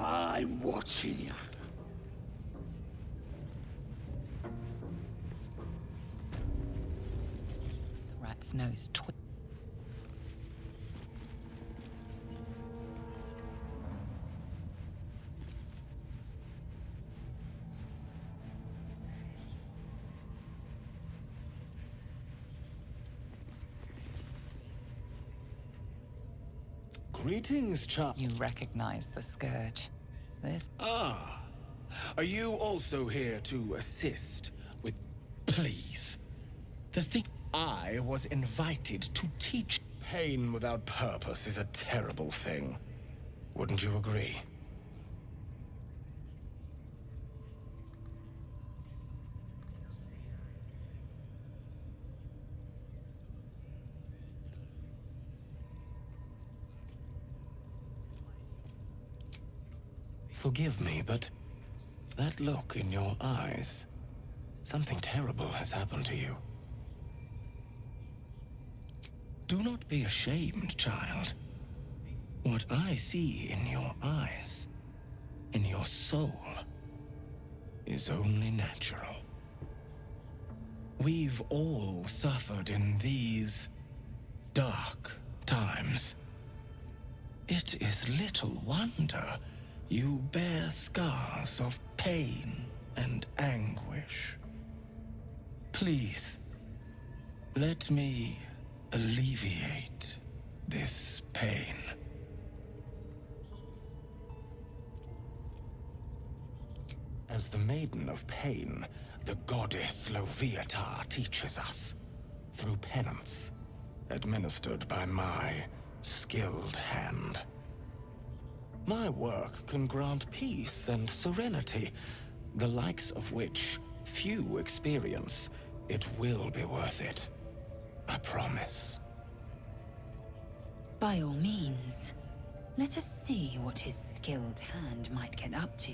I'm watching you. Rat's nose twitches. Greetings, child. You recognize the scourge. This... Ah, Are you also here to assist with... Please. The thing... I was invited to teach. Pain without purpose is a terrible thing. Wouldn't you agree? Forgive me, but that look in your eyes, something terrible has happened to you. Do not be ashamed, child. What I see in your eyes, in your soul, is only natural. We've all suffered in these dark times. It is little wonder you bear scars of pain and anguish. Please, let me alleviate this pain. As the Maiden of Pain, the goddess Loviatar teaches us, through penance, administered by my skilled hand. My work can grant peace and serenity, the likes of which few experience. It will be worth it. I promise. By all means, let us see what his skilled hand might get up to.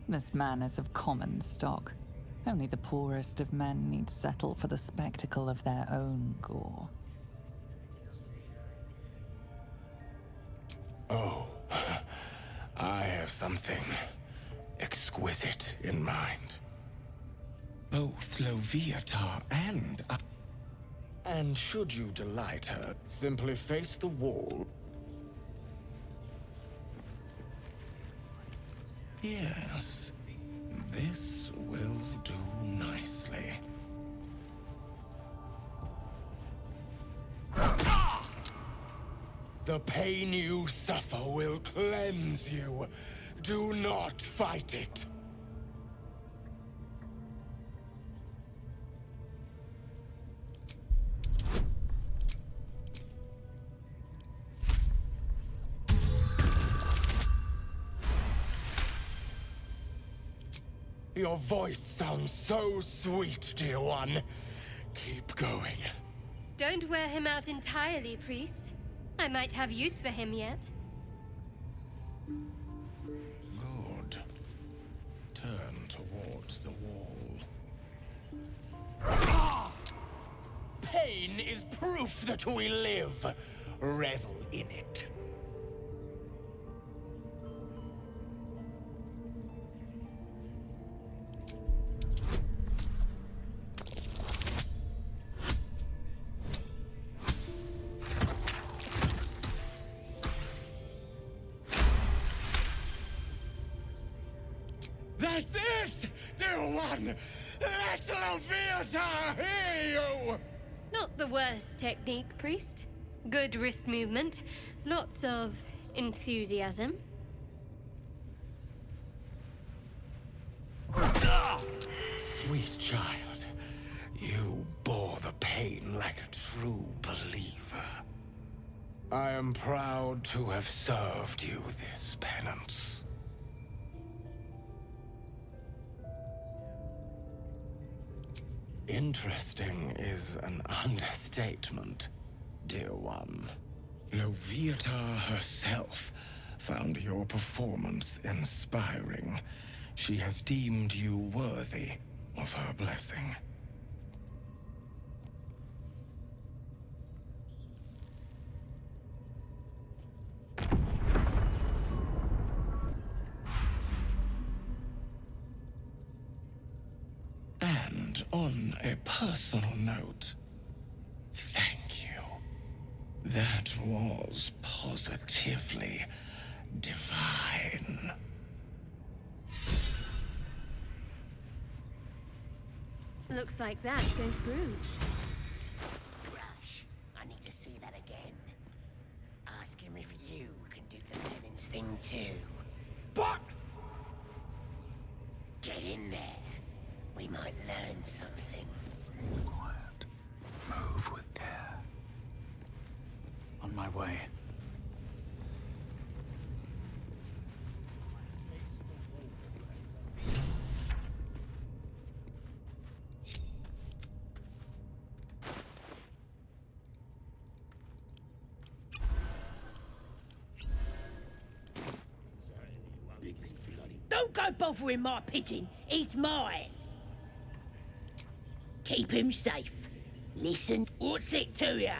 This man is of common stock. Only the poorest of men need settle for the spectacle of their own gore. Oh, I have something exquisite in mind. Both Loviatar and should you delight her, simply face the wall. Yes, this will do nicely. The pain you suffer will cleanse you. Do not fight it. Your voice sounds so sweet, dear one. Keep going. Don't wear him out entirely, priest. I might have use for him yet. Good. Turn towards the wall. Pain is proof that we live. Revel in it. That's it, dear one! Let Loviatar hear you! Not the worst technique, priest. Good wrist movement. Lots of enthusiasm. Sweet child, you bore the pain like a true believer. I am proud to have served you this penance. Interesting is an understatement, dear one. Loviatar herself found your performance inspiring. She has deemed you worthy of her blessing. And on a personal note, thank you. That was positively divine. Looks like that's going to bruise. Rush, I need to see that again. Ask him if you can do the penance thing too. But On my way. Don't go bothering my pigeon. He's mine. Keep him safe. Listen, what's it to ya?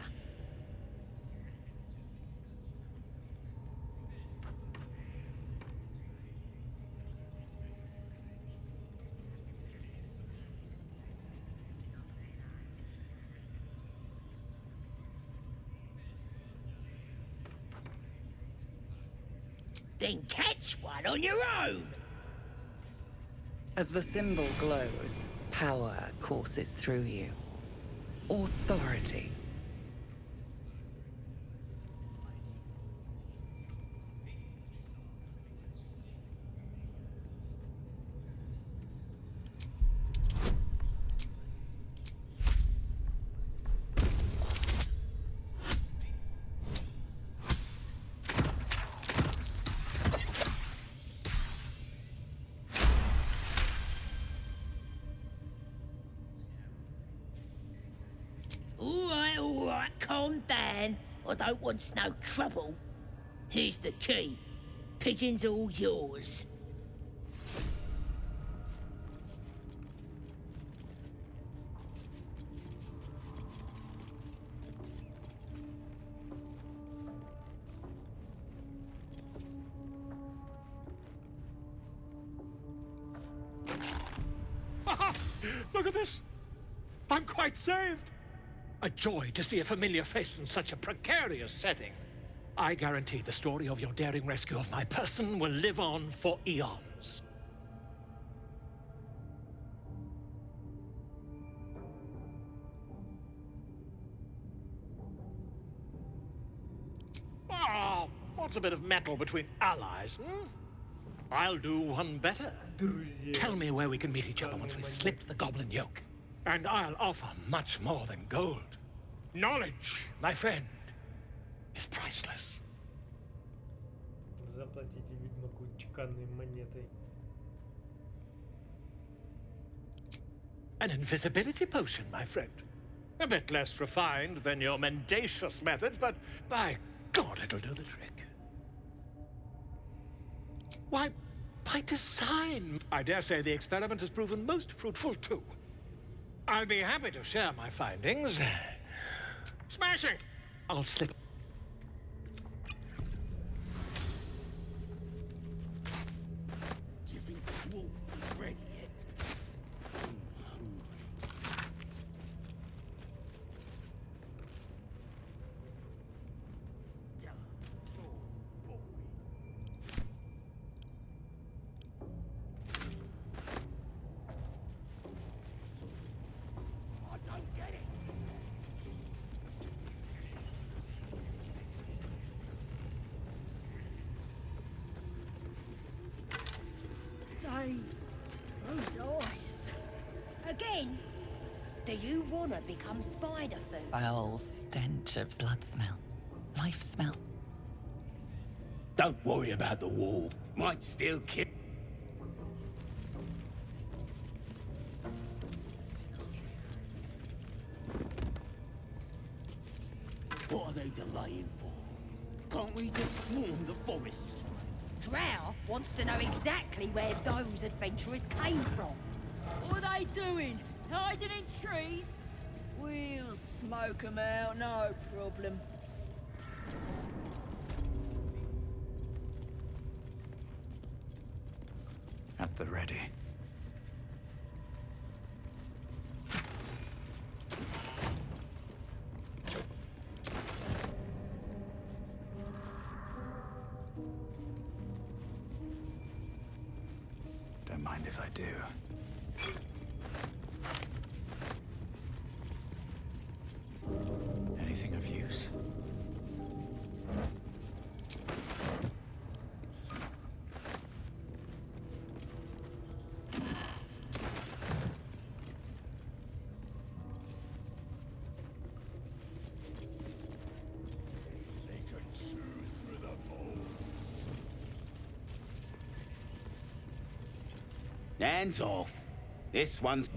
Then catch one on your own. As the symbol glows, power courses through you. Authority. All right, calm down. I don't want no trouble. Here's the key. Pigeon's all yours. Look at this! I'm quite saved! A joy to see a familiar face in such a precarious setting. I guarantee the story of your daring rescue of my person will live on for eons. Oh, what's a bit of metal between allies, hmm? I'll do one better. Tell me where we can meet each other once we've slipped the goblin yoke. And I'll offer much more than gold. Knowledge, my friend, is priceless. Заплатите ведьмаку чеканной монетой. An invisibility potion, my friend. A bit less refined than your mendacious methods, but by God, it'll do the trick. Why, by design. I dare say the experiment has proven most fruitful, too. I'll be happy to share my findings. Smashing! I'll slip. Do you think the wolf is ready yet? Those eyes. Again? Do you want to become spider food? Foul stench of blood smell. Life smell. Don't worry about the wall. Might still kill. What are they delaying for? Can't we just swarm the forest? Drow wants to know exactly where those adventurers came from. What are they doing? Hiding in trees? We'll smoke 'em out, no problem. At the ready. Don't mind if I do. Anything of use? Hands off. This one's...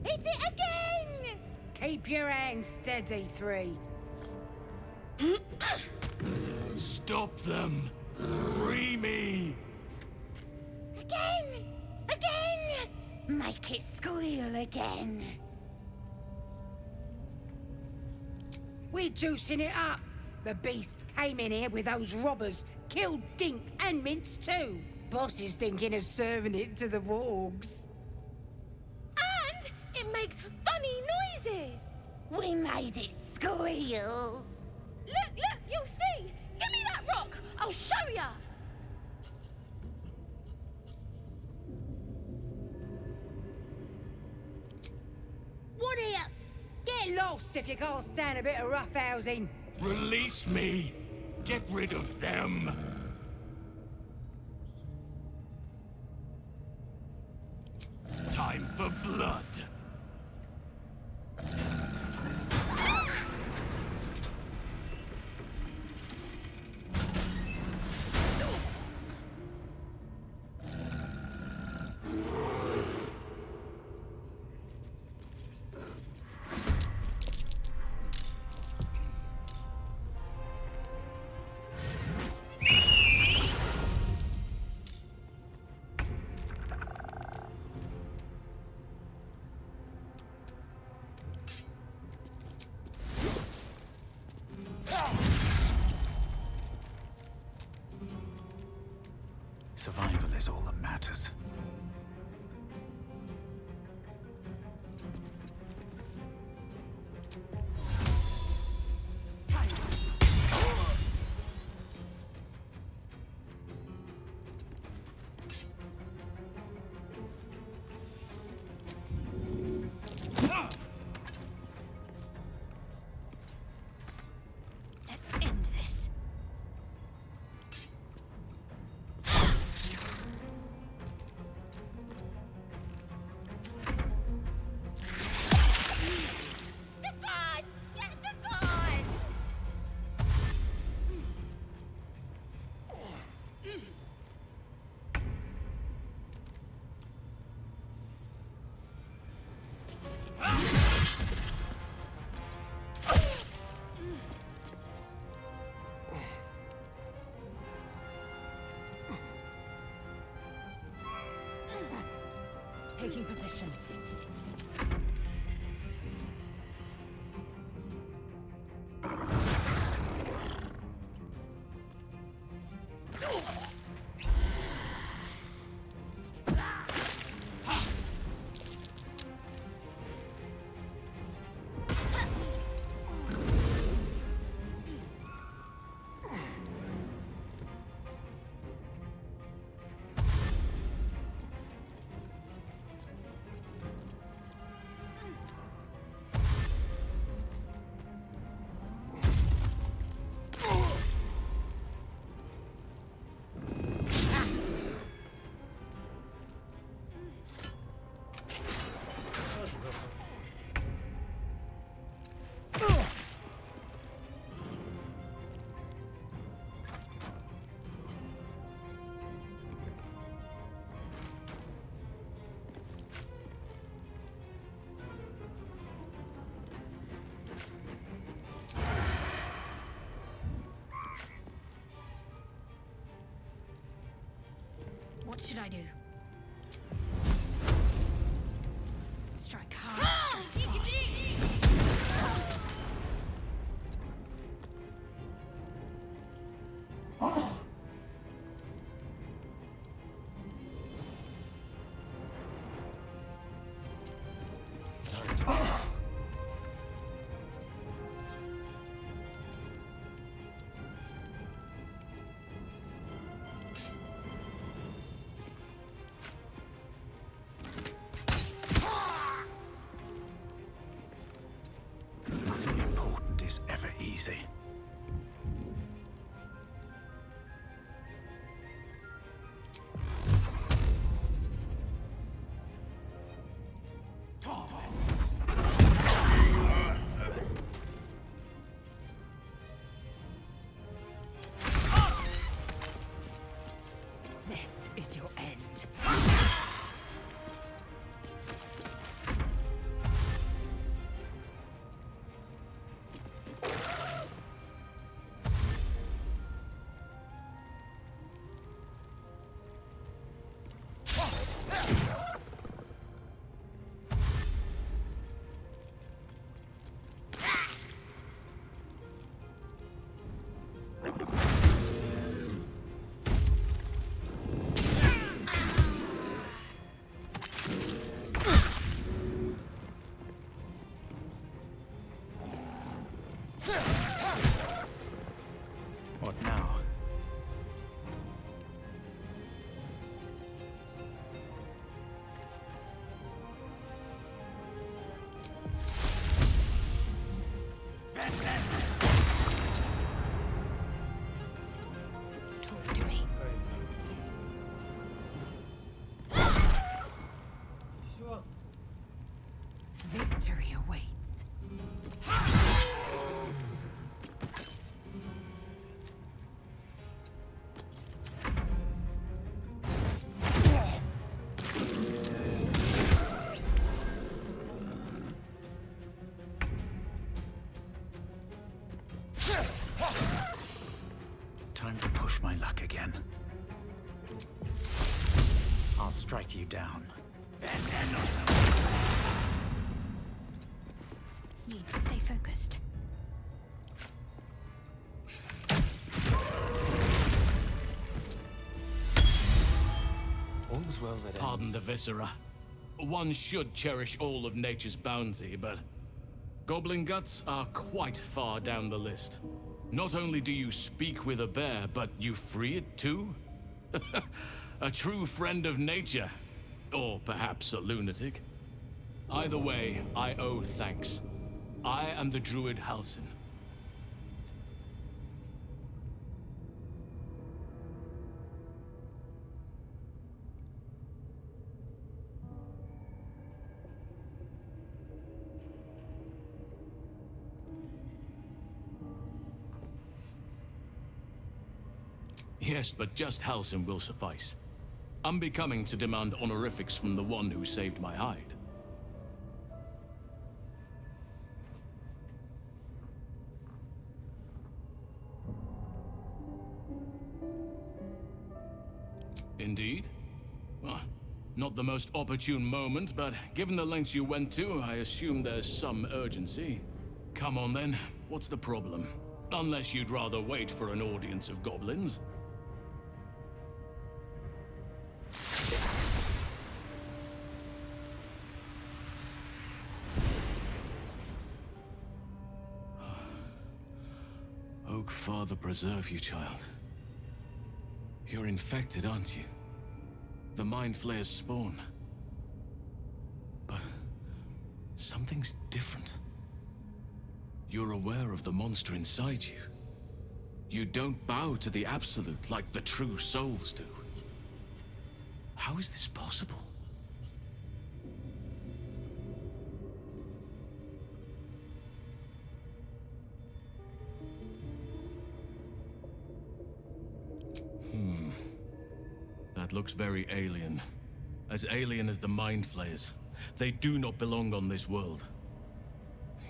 Hit it again! Keep your hands steady, 3. Stop them! Free me! Again! Again! Make it squeal again. We're juicing it up. The beast came in here with those robbers, killed Dink and Mince too. Boss is thinking of serving it to the wargs. And it makes funny noises. We made it squeal. Look, you'll see. Give me that rock. I'll show ya. What here? Get lost if you can't stand a bit of roughhousing. Release me! Get rid of them! Time for blood! Survival is all that matters. Let's end this. The god! Get the god! Taking position. What should I do? Strike hard. strike fast. Nothing important is ever easy. Victory awaits. Time to push my luck again. I'll strike you down. Need to stay focused. All's well that Pardon ends. the viscera. One should cherish all of nature's bounty, but goblin guts are quite far down the list. Not only do you speak with a bear, but you free it too? A true friend of nature. Or perhaps a lunatic. Either way, I owe thanks. I am the druid Halsin. Yes, but just Halsin will suffice. Unbecoming to demand honorifics from the one who saved my hide. Indeed? Well, not the most opportune moment, but given the lengths you went to, I assume there's some urgency. Come on then, what's the problem? Unless you'd rather wait for an audience of goblins. Oak Father preserve you, child. You're infected, aren't you? The Mind Flayer's spawn. But something's different. You're aware of the monster inside you. You don't bow to the Absolute like the true souls do. How is this possible? That looks very alien. As alien as the Mind Flayers. They do not belong on this world.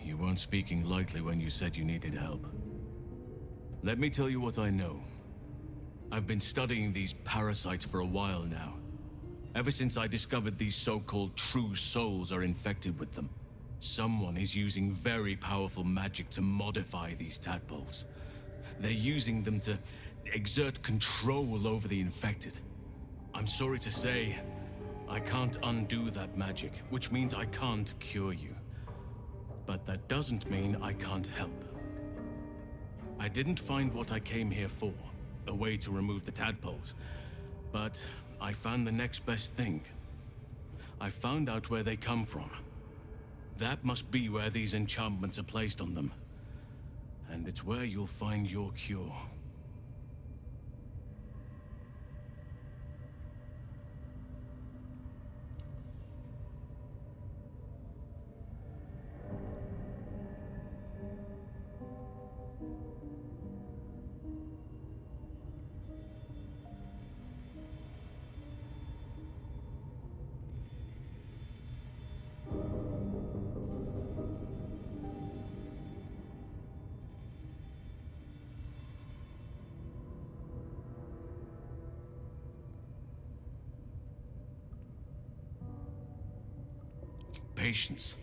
You weren't speaking lightly when you said you needed help. Let me tell you what I know. I've been studying these parasites for a while now. Ever since I discovered these so-called true souls are infected with them. Someone is using very powerful magic to modify these tadpoles. They're using them to exert control over the infected. I'm sorry to say, I can't undo that magic, which means I can't cure you. But that doesn't mean I can't help. I didn't find what I came here for, a way to remove the tadpoles. But I found the next best thing. I found out where they come from. That must be where these enchantments are placed on them. And it's where you'll find your cure. Patience.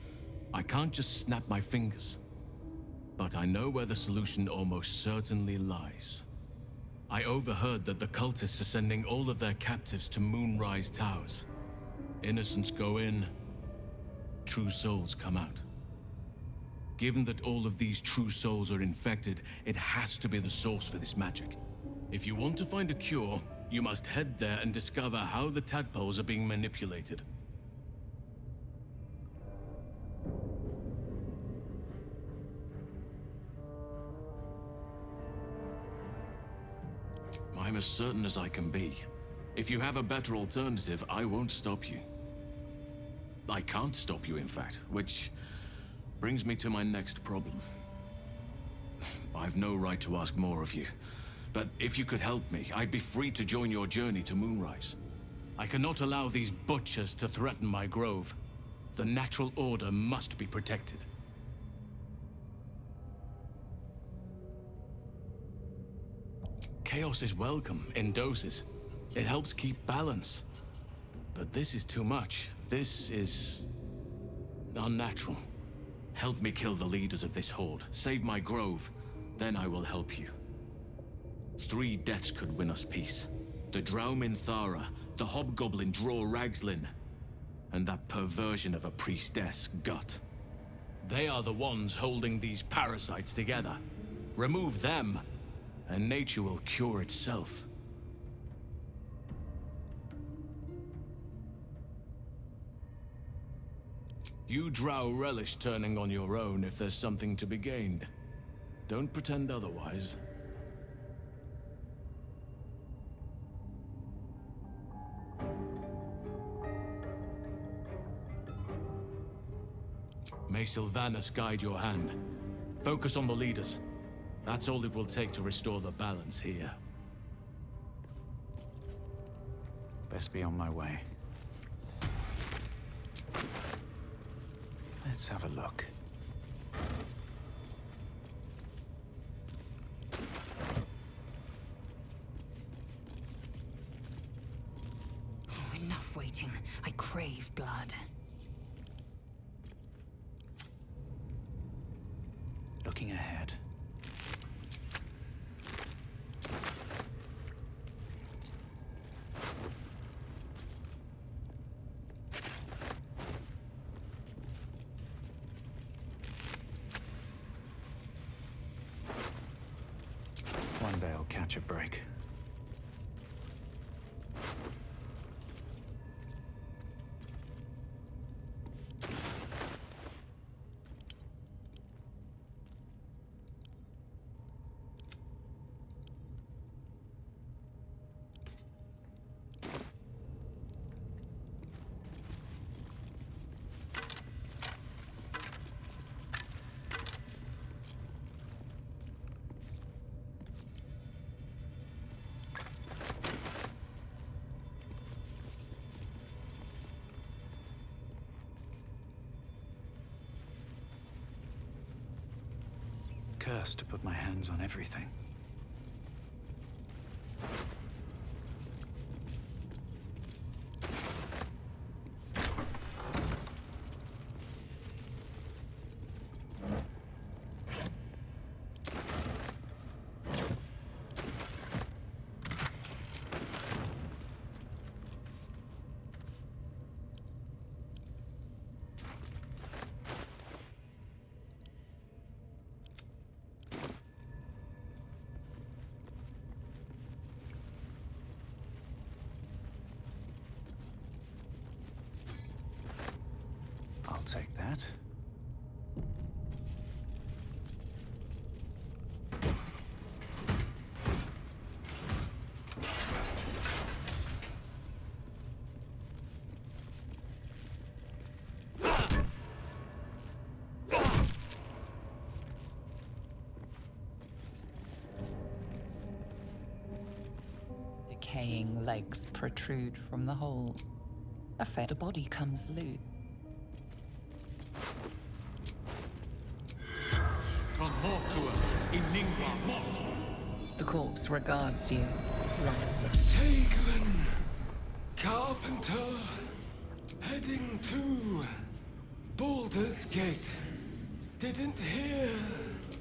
I can't just snap my fingers. But I know where the solution almost certainly lies. I overheard that the cultists are sending all of their captives to Moonrise Towers. Innocents go in, true souls come out. Given that all of these true souls are infected, it has to be the source for this magic. If you want to find a cure, you must head there and discover how the tadpoles are being manipulated. I'm as certain as I can be. If you have a better alternative, I won't stop you. I can't stop you, in fact, which brings me to my next problem. I've no right to ask more of you, but if you could help me, I'd be free to join your journey to Moonrise. I cannot allow these butchers to threaten my grove. The natural order must be protected. Chaos is welcome in doses. It helps keep balance. But this is too much. This is unnatural. Help me kill the leaders of this horde. Save my grove. Then I will help you. 3 deaths could win us peace. The Drow Minthara, the Hobgoblin Draw Ragslin, and that perversion of a priestess, Gut. They are the ones holding these parasites together. Remove them, and nature will cure itself. You Drow relish turning on your own if there's something to be gained. Don't pretend otherwise. May Sylvanas guide your hand. Focus on the leaders. That's all it will take to restore the balance here. Best be on my way. Let's have a look. Oh, enough waiting. I crave blood. Looking ahead. One day I'll catch a break. Cursed to put my hands on everything. Take that. Decaying legs protrude from the hole. The body comes loose. Come more to us in lingua mort. The corpse regards you. Taglin, carpenter, heading to Baldur's Gate. Didn't hear.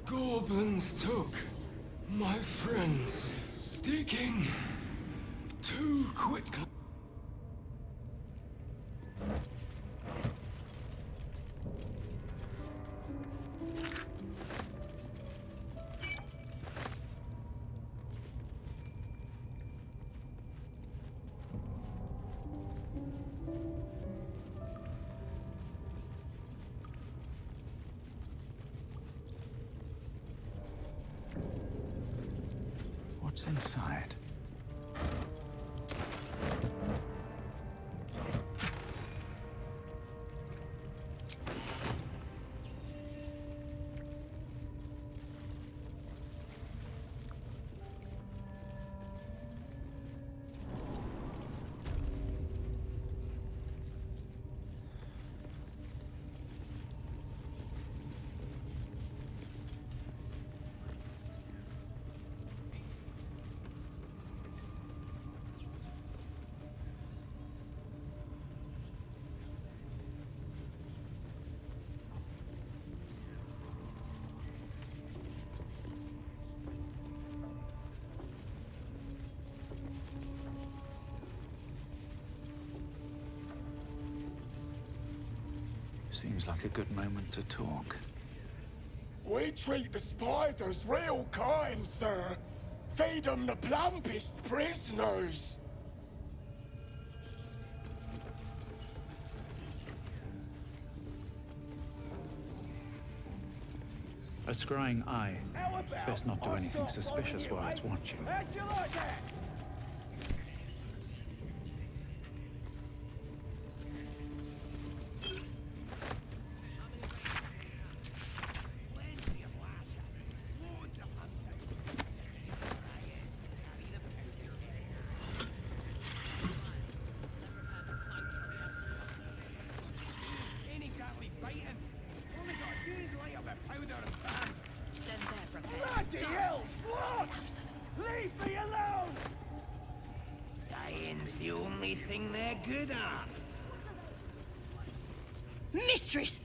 Goblins took my friends. Digging too quickly. What's inside? Seems like a good moment to talk. We treat the spiders real kind, sir. Feed them the plumpest prisoners. A scrying eye. Best not do anything suspicious while it's watching. How'd you like that? Bloody hell! What? Leave me alone! Dying's the only thing they're good at. Mistress!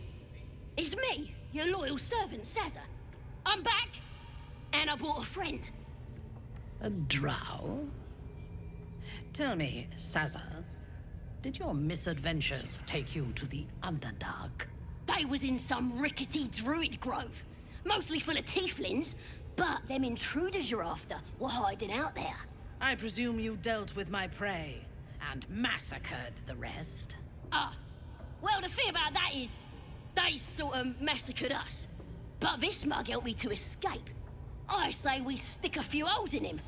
It's me, your loyal servant, Sazza. I'm back, and I brought a friend. A drow? Tell me, Sazza, did your misadventures take you to the Underdark? They was in some rickety druid grove, mostly full of tieflings, but them intruders you're after were hiding out there. I presume you dealt with my prey and massacred the rest? Well, the thing about that is, they sort of massacred us. But this mug helped me to escape. I say we stick a few holes in him.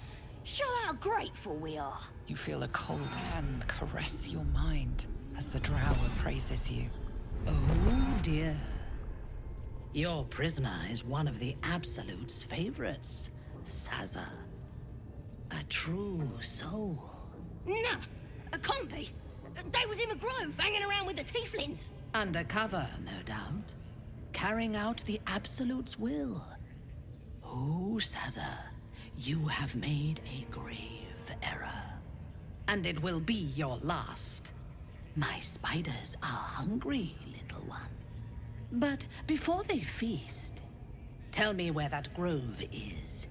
Show how grateful we are. You feel a cold hand caress your mind as the drow appraises you. Oh dear. Your prisoner is one of the Absolute's favorites, Sazza. A true soul. Nah, it can't be. They was in the grove, hanging around with the tieflings. Undercover, no doubt. Carrying out the Absolute's will. Oh, Sazza, you have made a grave error. And it will be your last. My spiders are hungry, little one. But before they feast, tell me where that grove is.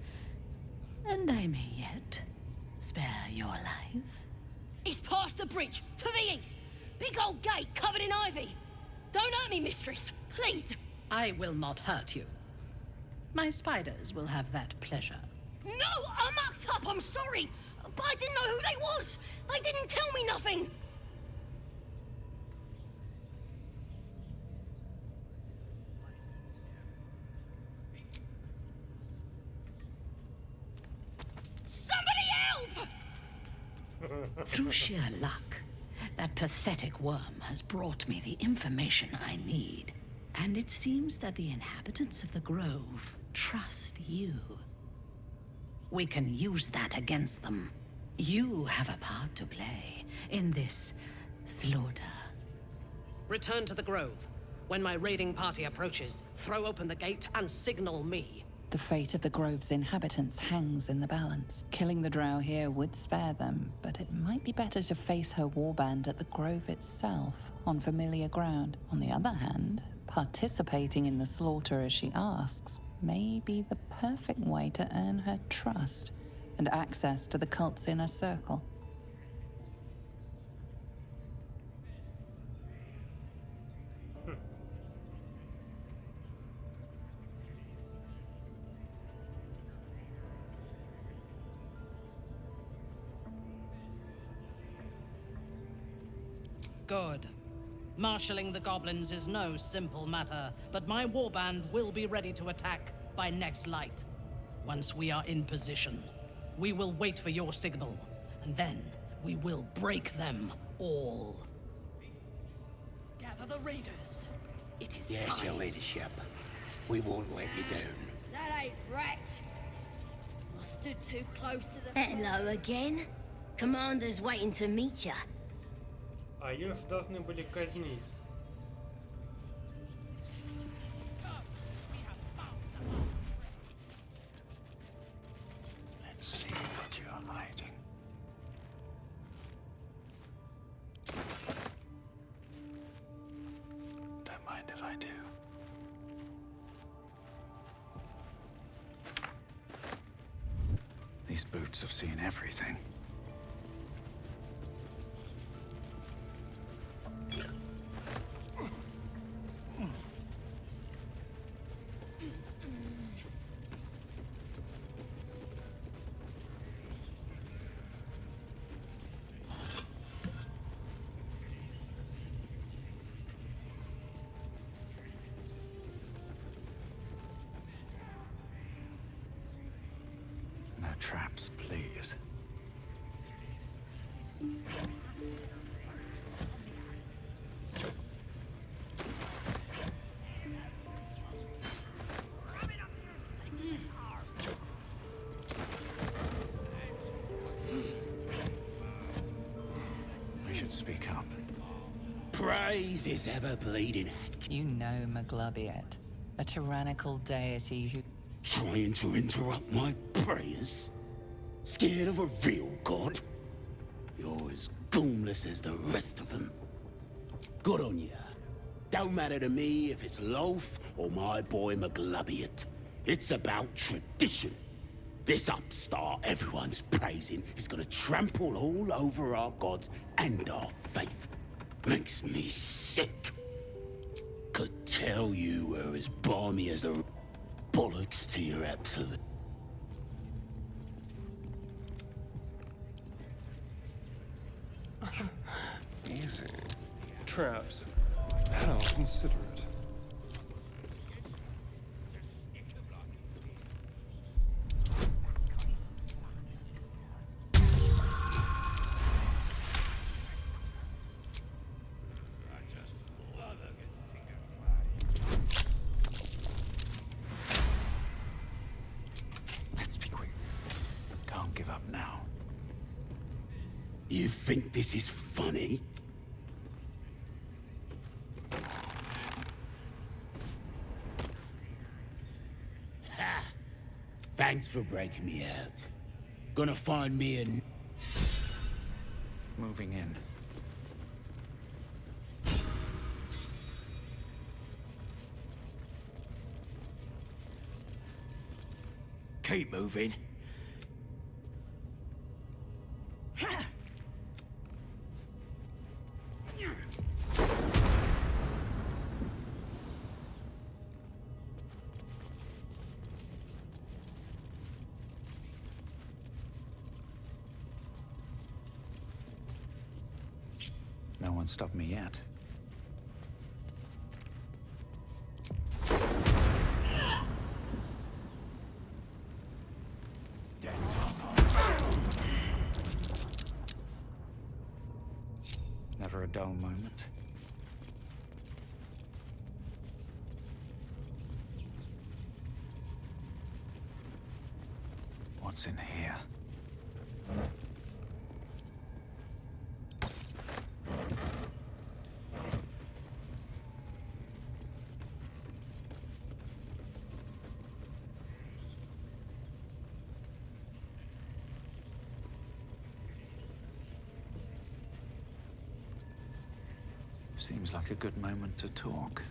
And I may yet spare your life. It's past the bridge, to the east. Big old gate covered in ivy. Don't hurt me, mistress, please. I will not hurt you. My spiders will have that pleasure. No, I mucked up, I'm sorry. But I didn't know who they was. They didn't tell me nothing. Somebody help! Through sheer luck, that pathetic worm has brought me the information I need. And it seems that the inhabitants of the grove trust you. We can use that against them. You have a part to play in this slaughter. Return to the grove. When my raiding party approaches, throw open the gate and signal me. The fate of the grove's inhabitants hangs in the balance. Killing the drow here would spare them, but it might be better to face her warband at the grove itself, on familiar ground. On the other hand, participating in the slaughter as she asks may be the perfect way to earn her trust and access to the cult's inner circle. Good. Marshalling the goblins is no simple matter, but my warband will be ready to attack by next light. Once we are in position, we will wait for your signal, and then we will break them all. Gather the raiders. It is Yes, time. your leadership. We won't let you down. That ain't right. I stood too close to the... Hello again. Commander's waiting to meet ya. А ее ж должны были казнить. Let's see what you're hiding. Don't mind if I do. These boots have seen everything. traps, please. I should speak up. Praise is ever bleeding. You know Maglubiet, a tyrannical deity who... Trying to interrupt my prayers? Scared of a real god? You're as goomless as the rest of them. Good on ya. Don't matter to me if it's Loaf or my boy Maglubiet. It's about tradition. This upstart everyone's praising is gonna trample all over our gods and our faith. Makes me sick. Could tell you were as balmy as the bollocks to your absolute. Easy. Traps. I'll consider it. Let's be quick. Can't give up now. You think this is funny? Ha! Thanks for breaking me out. Gonna find me a... Moving in. Keep moving. No one stopped me yet. Never a dull moment. What's in here? Seems like a good moment to talk.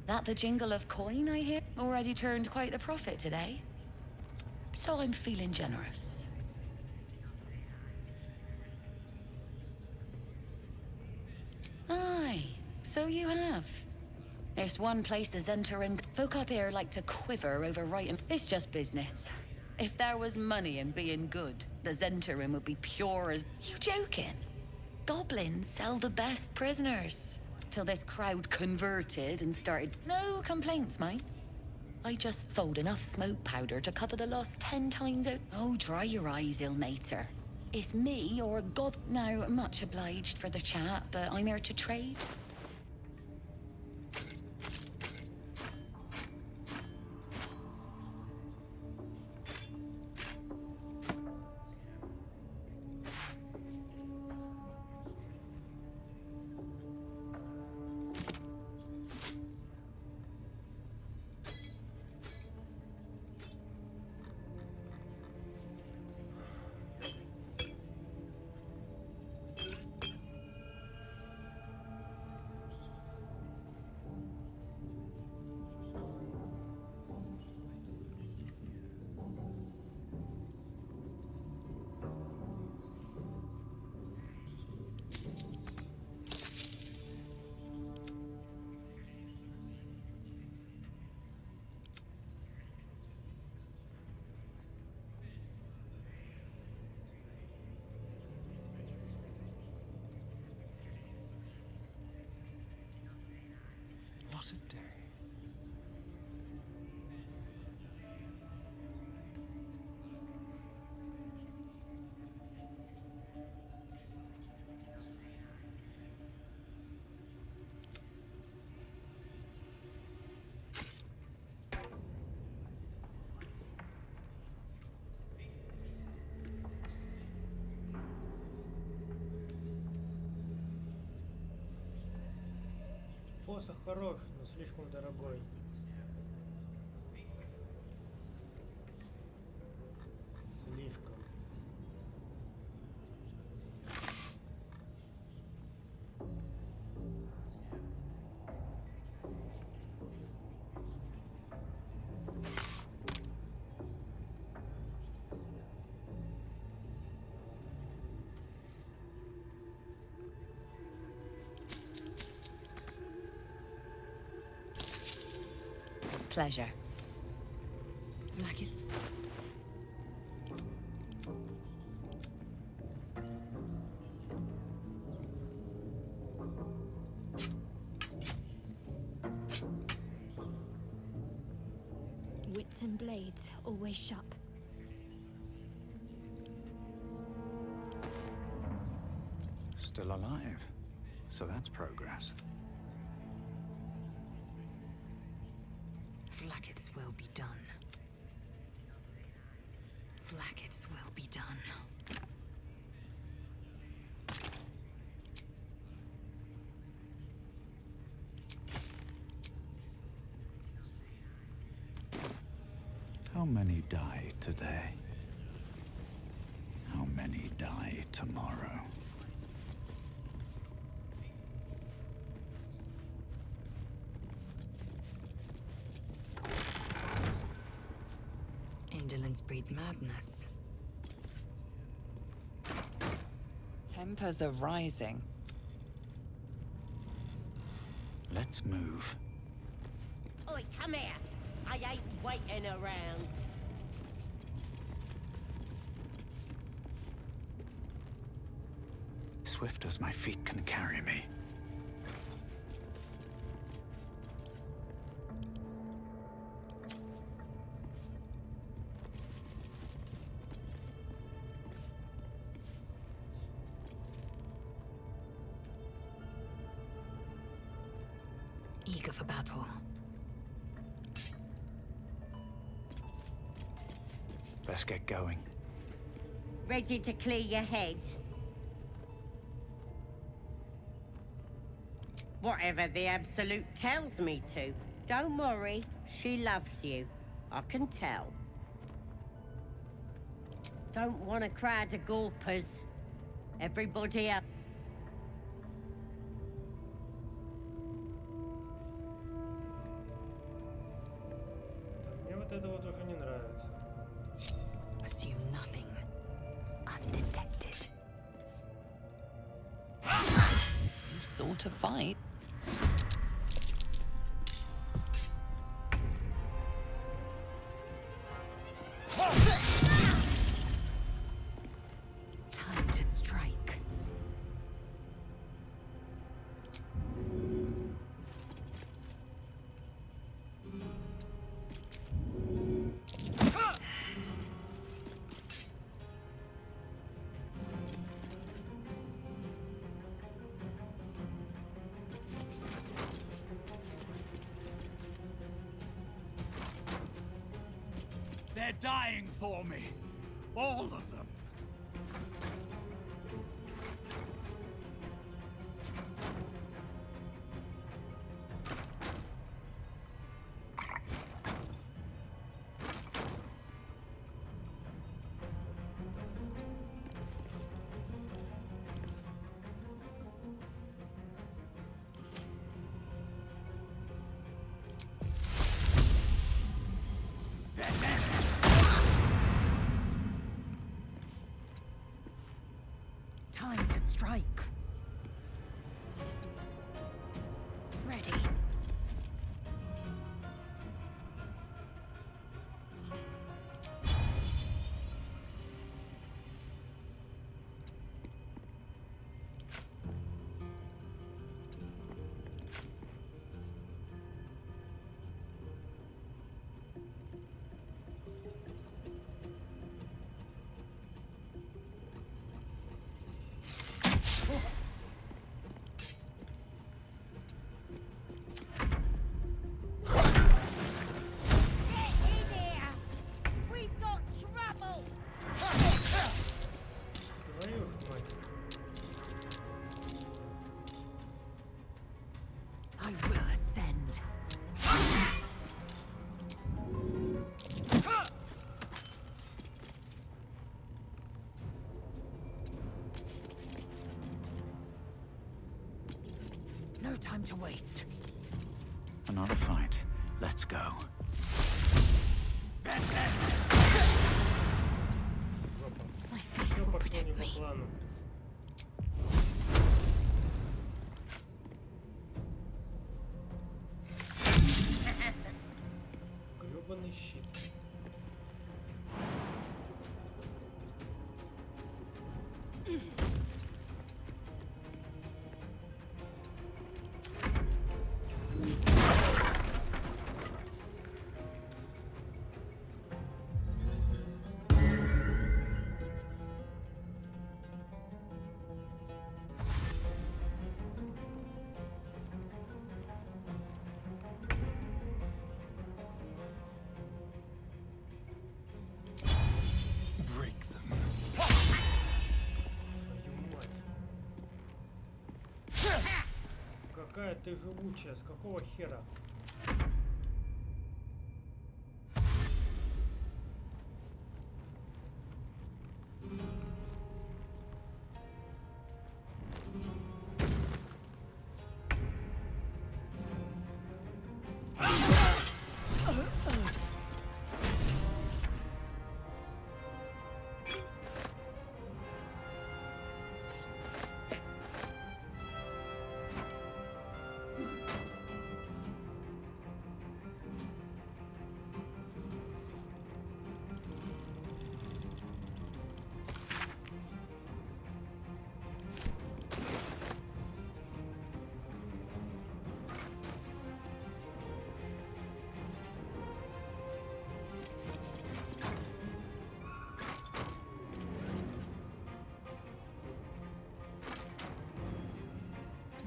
That the jingle of coin I hear? Already turned quite the profit today. So I'm feeling generous. Aye, so you have. There's one place the Zentarim folk up here like to quiver over writing. It's just business. If there was money in being good, the Zentarim would be pure as... You joking? Goblins sell the best prisoners. Till this crowd converted and started... No complaints, mate. I just sold enough smoke powder to cover the loss 10 times out. Oh, dry your eyes, ill-mater. It's me or a gob... Now, much obliged for the chat, but I'm here to trade. посох хорош, но слишком дорогой. Слишком. Pleasure. Like it's... Wits and blades, always sharp. Still alive. So that's progress. Vlaakith's will be done. Vlaakith's will be done. How many die today? How many die tomorrow? Indolence breeds madness. Tempers are rising. Let's move. Oi, come here. I ain't waiting around. Swift as my feet can carry me. Eager for battle. Let's get going. Ready to clear your head? Whatever the Absolute tells me to. Don't worry, she loves you. I can tell. Don't want a crowd of gawpers. Everybody up. Мне вот это вот уже не нравится. Assume nothing. Undetected. You sort of fight. Time to strike. They're dying for me. All of them. Time to strike. Ready. No time to waste. Another fight. Let's go. My faith will protect me. Грёбаный щит. Break them. Твою мать. Какая ты живучая, с какого хера?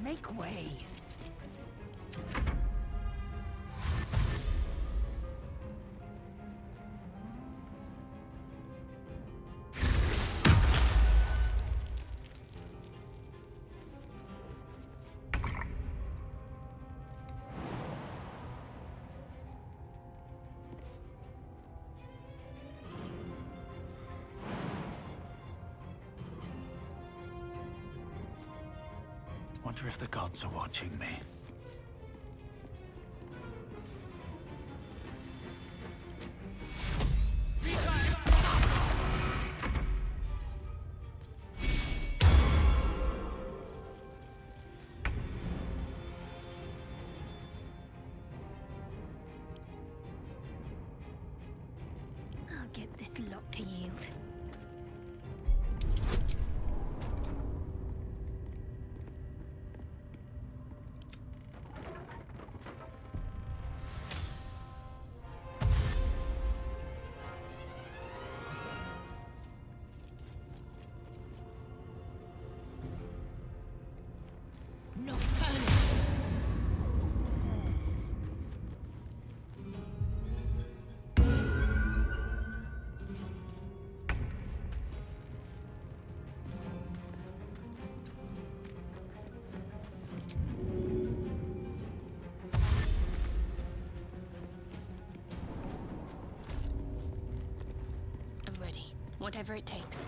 Make way. Wonder if the gods are watching me. I'll get this lot to yield. I'm ready. Whatever it takes.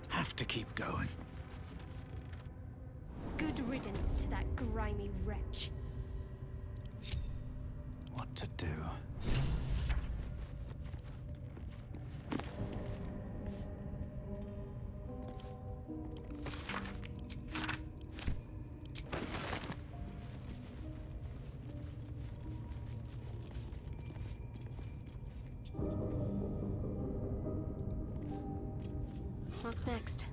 Have to keep going. Good riddance to that grimy wretch. What to do? What's next?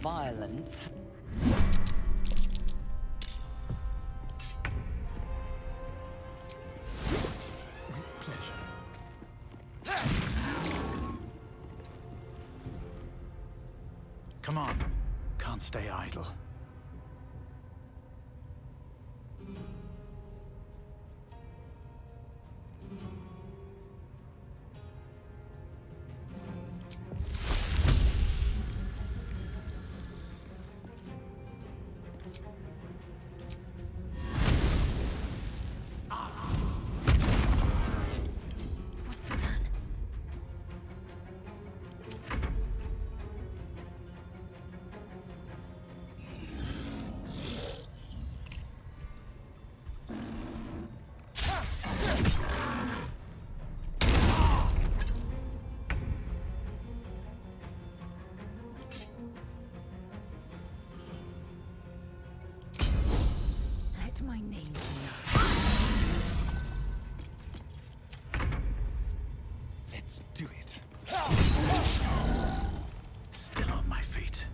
violence. Come on. Can't stay idle. Let my name be Let's do it. Still on my feet.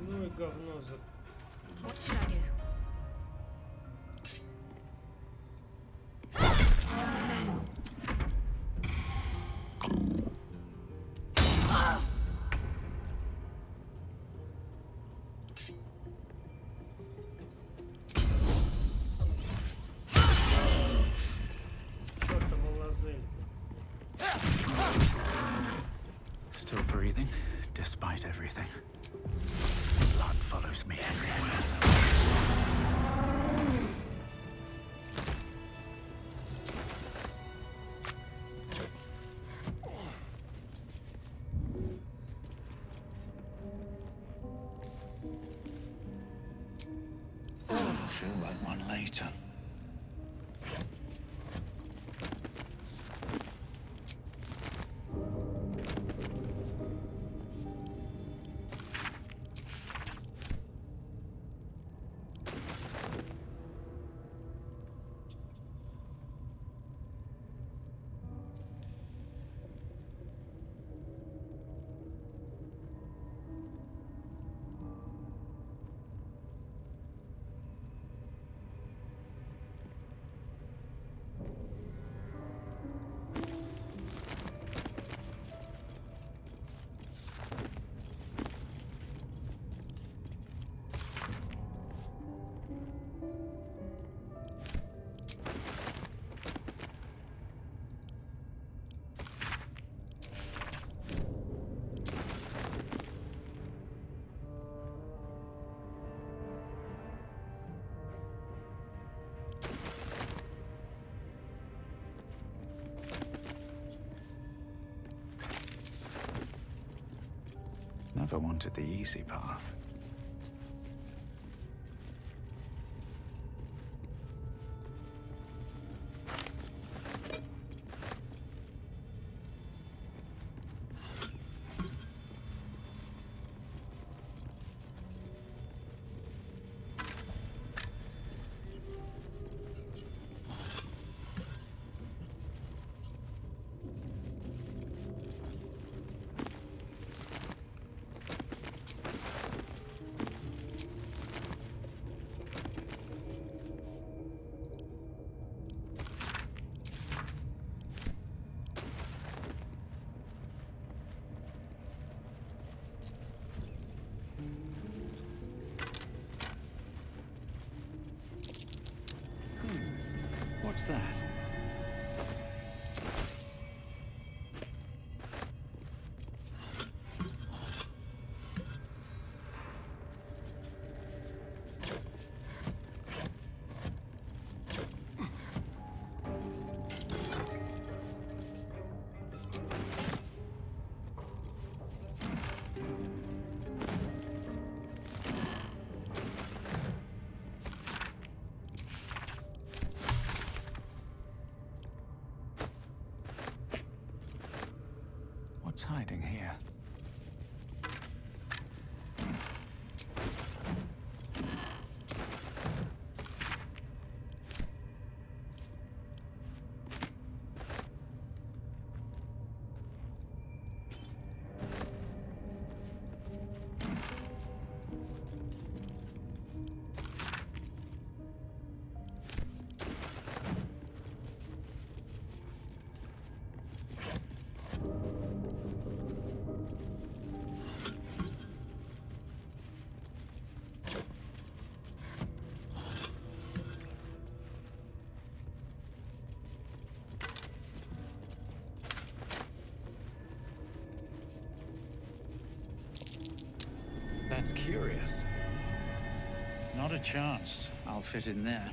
Ну и говно за... What should I do? Чёртова лазель. Still breathing, despite everything. Blood follows me everywhere. I'll feel like one later. Never wanted the easy path. What's that? What's hiding here? That's curious. Not a chance I'll fit in there.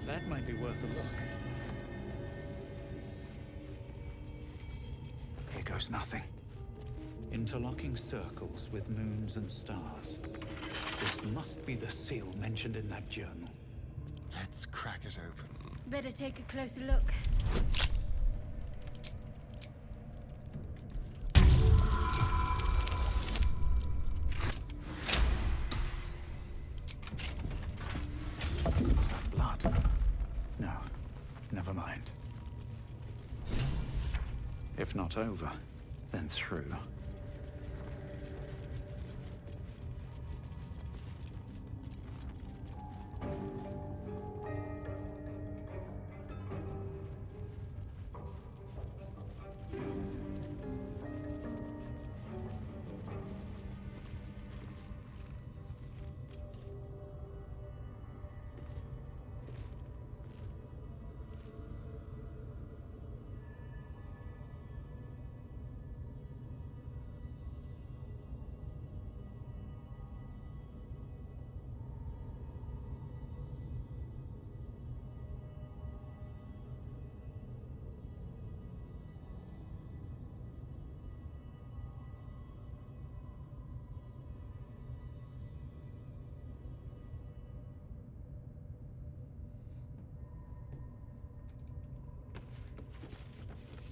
That might be worth a look. Here goes nothing. Interlocking circles with moons and stars. This must be the seal mentioned in that journal. Let's crack it open. Better take a closer look. Was that blood? No, never mind. If not over, then through.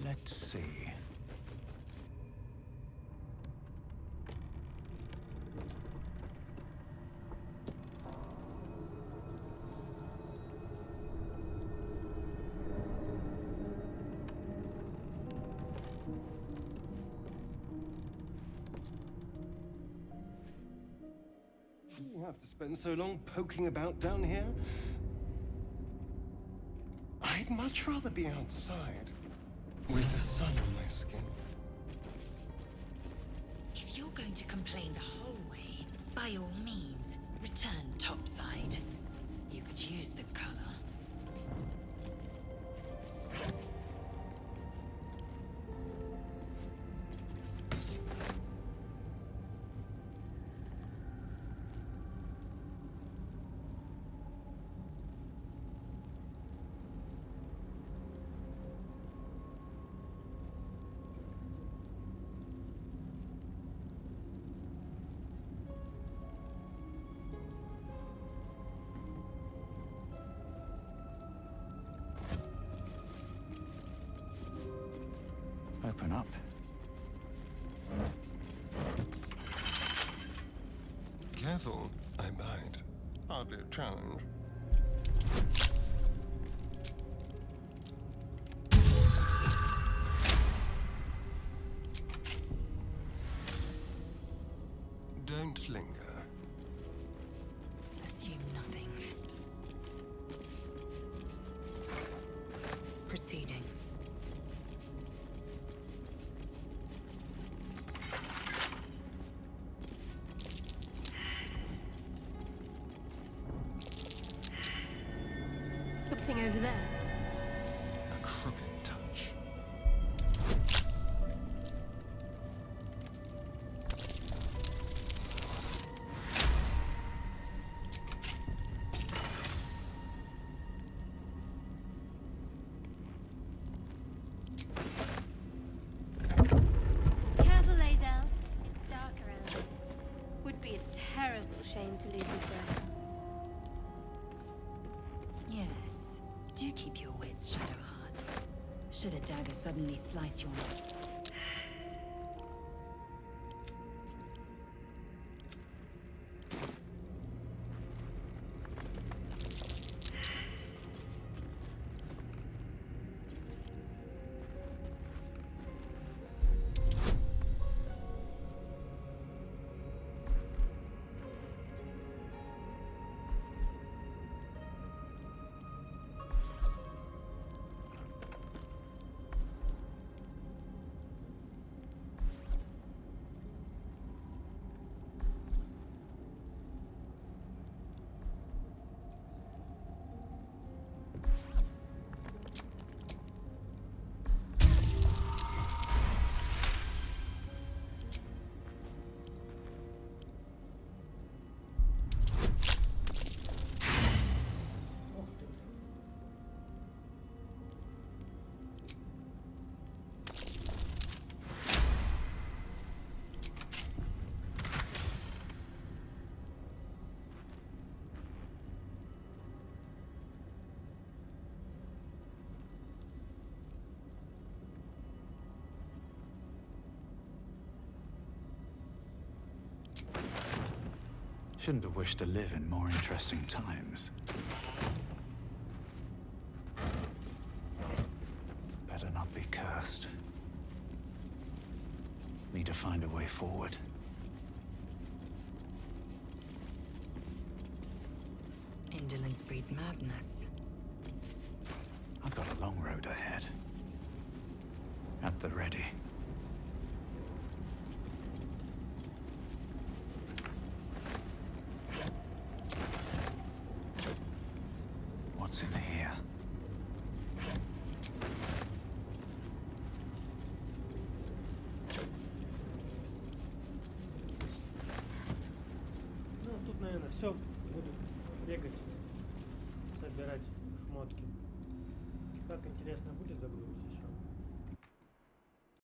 Let's see. You have to spend so long poking about down here? I'd much rather be outside, with the sun on my skin. If you're going to complain the whole way, by all means, return topside. You could use the color. Open up. Careful, I might. Hardly a challenge. Don't linger. Assume nothing. Proceeding. Something over there. A crooked touch. Careful Do keep your wits, Shadowheart. Should a dagger suddenly slice your neck. Shouldn't have wished to live in more interesting times. Better not be cursed. Need to find a way forward. Indolence breeds madness. I've got a long road ahead. At the ready. What's in here? Ну, тут, наверное, все. Буду бегать, собирать шмотки. Как интересно будет загрузить еще.